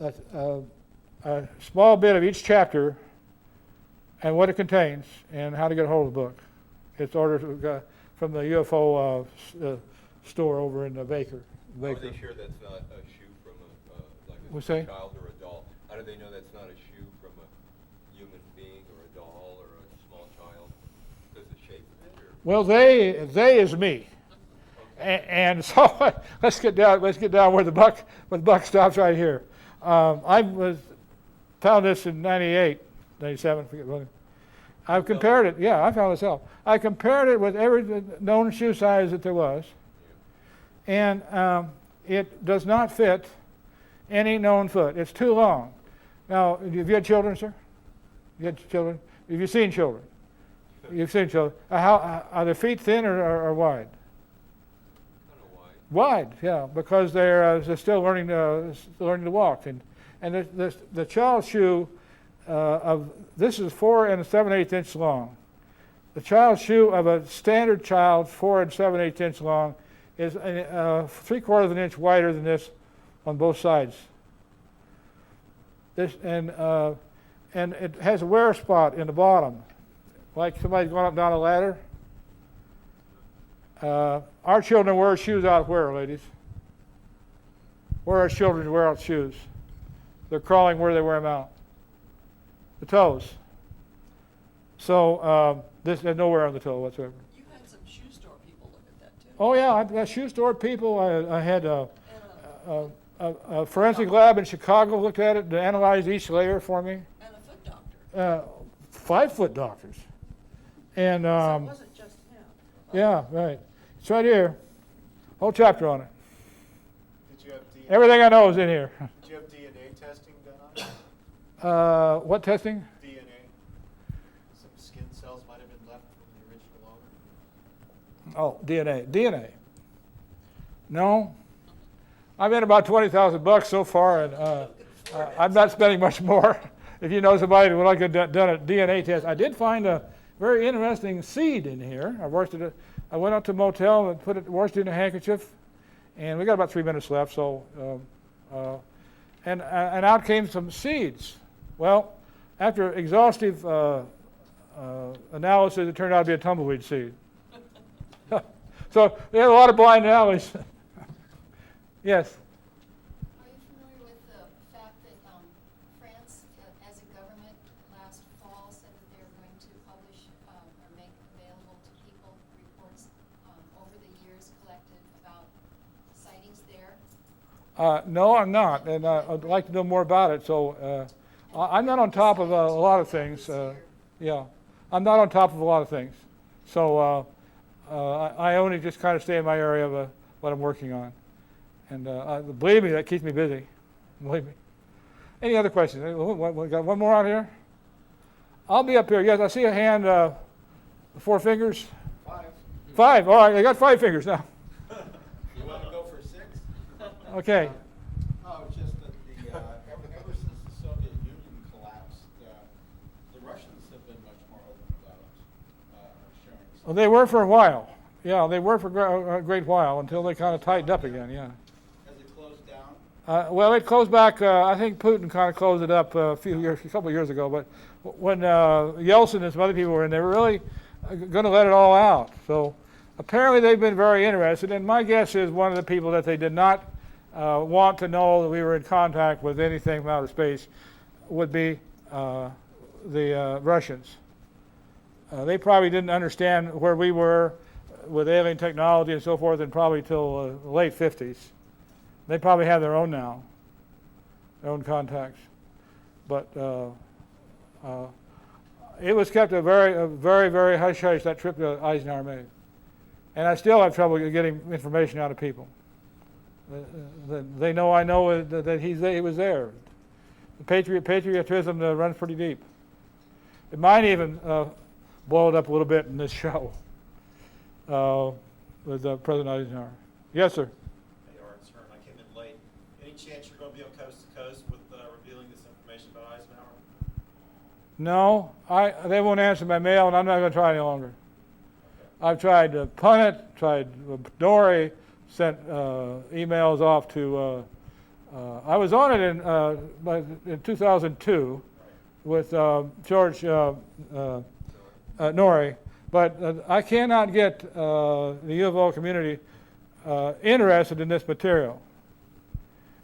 a small bit of each chapter and what it contains and how to get a hold of the book. It's ordered from the UFO store over in Baker. How are they sure that's not a shoe from What's a that? child or a doll? How do they know that's not a shoe from a human being or a doll or a small child? Because the shape of it? Well, they is me. And so let's get down where the buck stops right here. I found this in 98, 97, forget when. I've compared it. Yeah, I found this out. I compared it with every known shoe size that there was, and it does not fit any known foot. It's too long. Now, have you had children, sir? You had children? Have you seen children? You've seen children. How are their feet thin or wide? Wide, yeah, because they're still learning to walk, and the child's shoe this is 4 7/8 inch long. The child's shoe of a standard child, 4 7/8 inch long, is 3/4 of an inch wider than this on both sides. This and it has a wear spot in the bottom, like somebody's going up and down a ladder. Our children wear shoes out where, ladies? Where our children wear out shoes? They're crawling where they wear them out. The toes. So there's no wear on the toe whatsoever. You had some shoe store people look at that too. Oh yeah, I had shoe store people. I had a forensic lab in Chicago looked at it to analyze each layer for me. And a foot doctor. 5-foot doctors. And So it wasn't just him. yeah, right. It's right here. Whole chapter on it. Did you have DNA? Everything I know is in here. Did you have DNA testing done on it? What testing? DNA. Some skin cells might have been left from the original owner. Oh, DNA. No. I've been about $20,000 so far, and I'm not spending much more. If you know somebody who would like to done a DNA test, I did find a very interesting seed in here. I went out to a motel and washed it in a handkerchief, and we got about 3 minutes left. So, and out came some seeds. Well, after exhaustive analysis, it turned out to be a tumbleweed seed. So they had a lot of blind alleys. Yes. Are you familiar with the fact that France, as a government, last fall said that they were going to publish or make available to people reports over the years collected about sightings there? No, I'm not, and I'd like to know more about it. So I'm not on top of a lot of things. Yeah, I'm not on top of a lot of things. So I only just kind of stay in my area of what I'm working on. And believe me, that keeps me busy. Believe me. Any other questions? We got one more out here? I'll be up here. Yes, I see a hand. 4 fingers? 5. 5. All right, I got 5 fingers now. You want to go for 6? Okay. No, it's just that ever since the Soviet Union collapsed, the Russians have been much more open about sharing. Well, they were for a while. Yeah, they were for a great while until they kind of tightened up again. Yeah. Has it closed down? Well, it closed back. I think Putin kind of closed it up a couple of years ago. But when Yeltsin and some other people were in, they were really going to let it all out. So apparently they've been very interested. And my guess is one of the people that they did not want to know that we were in contact with anything from outer space would be the Russians. They probably didn't understand where we were with alien technology and so forth, and probably till the late 50s. They probably have their own now, their own contacts. But it was kept a very, very hush-hush, that trip that Eisenhower made. And I still have trouble getting information out of people. They know I know that he was there. The patriotism runs pretty deep. It might even blow it up a little bit in this show. With President Eisenhower. Yes, sir. Hey, Art, sir, I came in late. Any chance you're going to be on coast to coast with revealing this information about Eisenhower? No, they won't answer my mail, and I'm not going to try any longer. Okay. I've tried Punnett, tried Dory, sent emails off to. I was on it in 2002 with George Norrie. But I cannot get the UFO community interested in this material.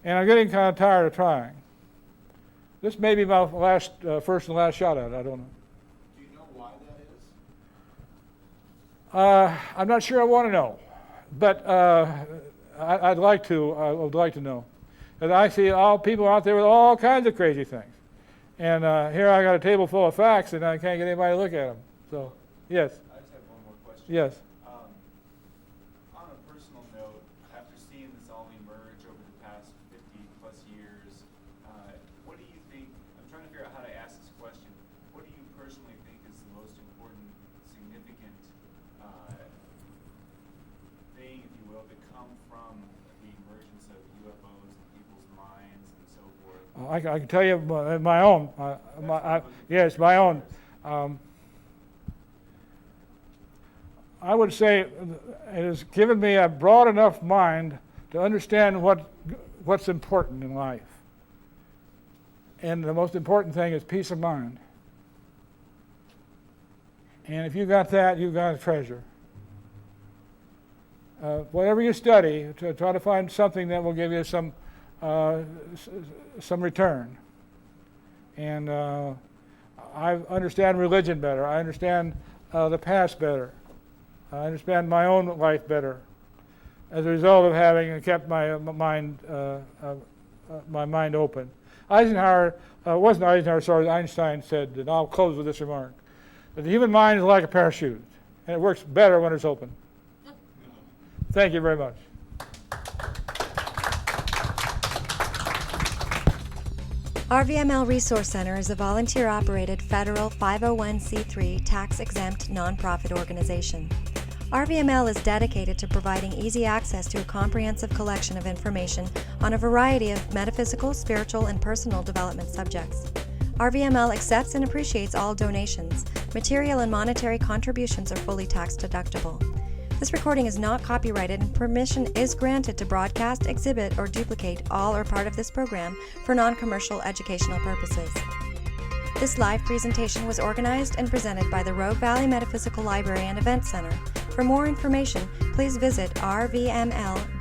And I'm getting kind of tired of trying. This may be my first and last shot at it. I don't know. Do you know why that is? I'm not sure I want to know. But I'd like to. I would like to know. And I see all people out there with all kinds of crazy things. And here I got a table full of facts, and I can't get anybody to look at them. So. Yes. I just have one more question. Yes. On a personal note, after seeing this all emerge over the past 50+ years, what do you think, I'm trying to figure out how to ask this question, what do you personally think is the most important, significant thing, if you will, to come from the emergence of UFOs in people's minds and so forth? I can tell you my own. Yes, my own. I would say it has given me a broad enough mind to understand what's important in life. And the most important thing is peace of mind. And if you got that, you got a treasure. Whatever you study, to try to find something that will give you some return. And I understand religion better. I understand the past better. I understand my own life better as a result of having kept my mind open. Eisenhower wasn't Eisenhower, sorry, Einstein said, and I'll close with this remark, that the human mind is like a parachute, and it works better when it's open. Thank you very much. RVML Resource Center is a volunteer-operated federal 501c3 tax-exempt nonprofit organization. RVML is dedicated to providing easy access to a comprehensive collection of information on a variety of metaphysical, spiritual, and personal development subjects. RVML accepts and appreciates all donations. Material and monetary contributions are fully tax-deductible. This recording is not copyrighted, and permission is granted to broadcast, exhibit, or duplicate all or part of this program for non-commercial educational purposes. This live presentation was organized and presented by the Rogue Valley Metaphysical Library and Event Center. For more information, please visit rvml.org.